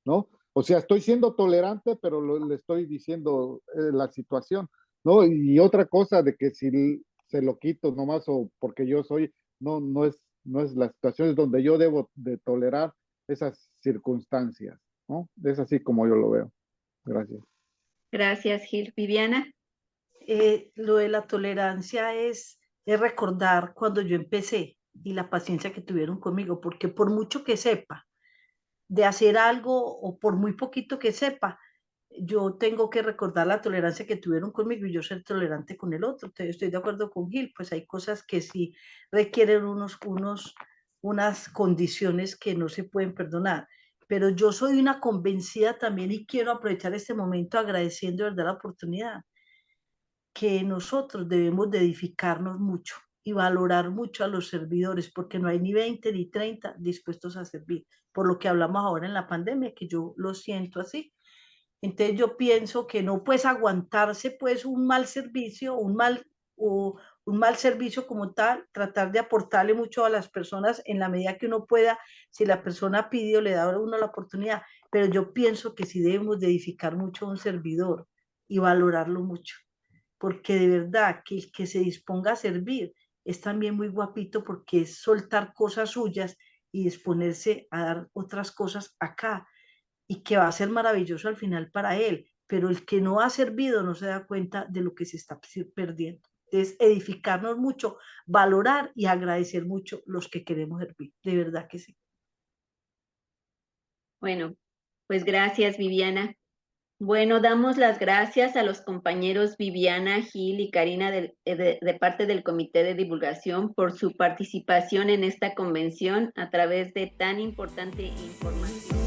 ¿no? O sea, estoy siendo tolerante, pero le estoy diciendo la situación, ¿no? Y otra cosa de que si se lo quito nomás o porque yo soy, no es la situación, es donde yo debo de tolerar esas circunstancias, ¿no? Es así como yo lo veo. Gracias. Gracias, Gil. Viviana. Lo de la tolerancia es recordar cuando yo empecé y la paciencia que tuvieron conmigo, porque por mucho que sepa de hacer algo o por muy poquito que sepa, yo tengo que recordar la tolerancia que tuvieron conmigo y yo ser tolerante con el otro. Estoy de acuerdo con Gil, pues hay cosas que sí requieren unas condiciones que no se pueden perdonar. Pero yo soy una convencida también y quiero aprovechar este momento agradeciendo de verdad la oportunidad que nosotros debemos de edificarnos mucho y valorar mucho a los servidores, porque no hay ni 20 ni 30 dispuestos a servir, por lo que hablamos ahora en la pandemia, que yo lo siento así. Entonces yo pienso que no puedes aguantarse pues un mal servicio, un mal servicio como tal, tratar de aportarle mucho a las personas en la medida que uno pueda, si la persona pide o le da a uno la oportunidad, pero yo pienso que sí debemos de edificar mucho a un servidor y valorarlo mucho, porque de verdad que el que se disponga a servir es también muy guapito porque es soltar cosas suyas y disponerse a dar otras cosas acá y que va a ser maravilloso al final para él, pero el que no ha servido no se da cuenta de lo que se está perdiendo. Entonces, edificarnos mucho, valorar y agradecer mucho los que queremos servir, de verdad que sí. Bueno, pues gracias, Viviana. Bueno, damos las gracias a los compañeros Viviana, Gil y Karina de parte del Comité de Divulgación por su participación en esta convención a través de tan importante información.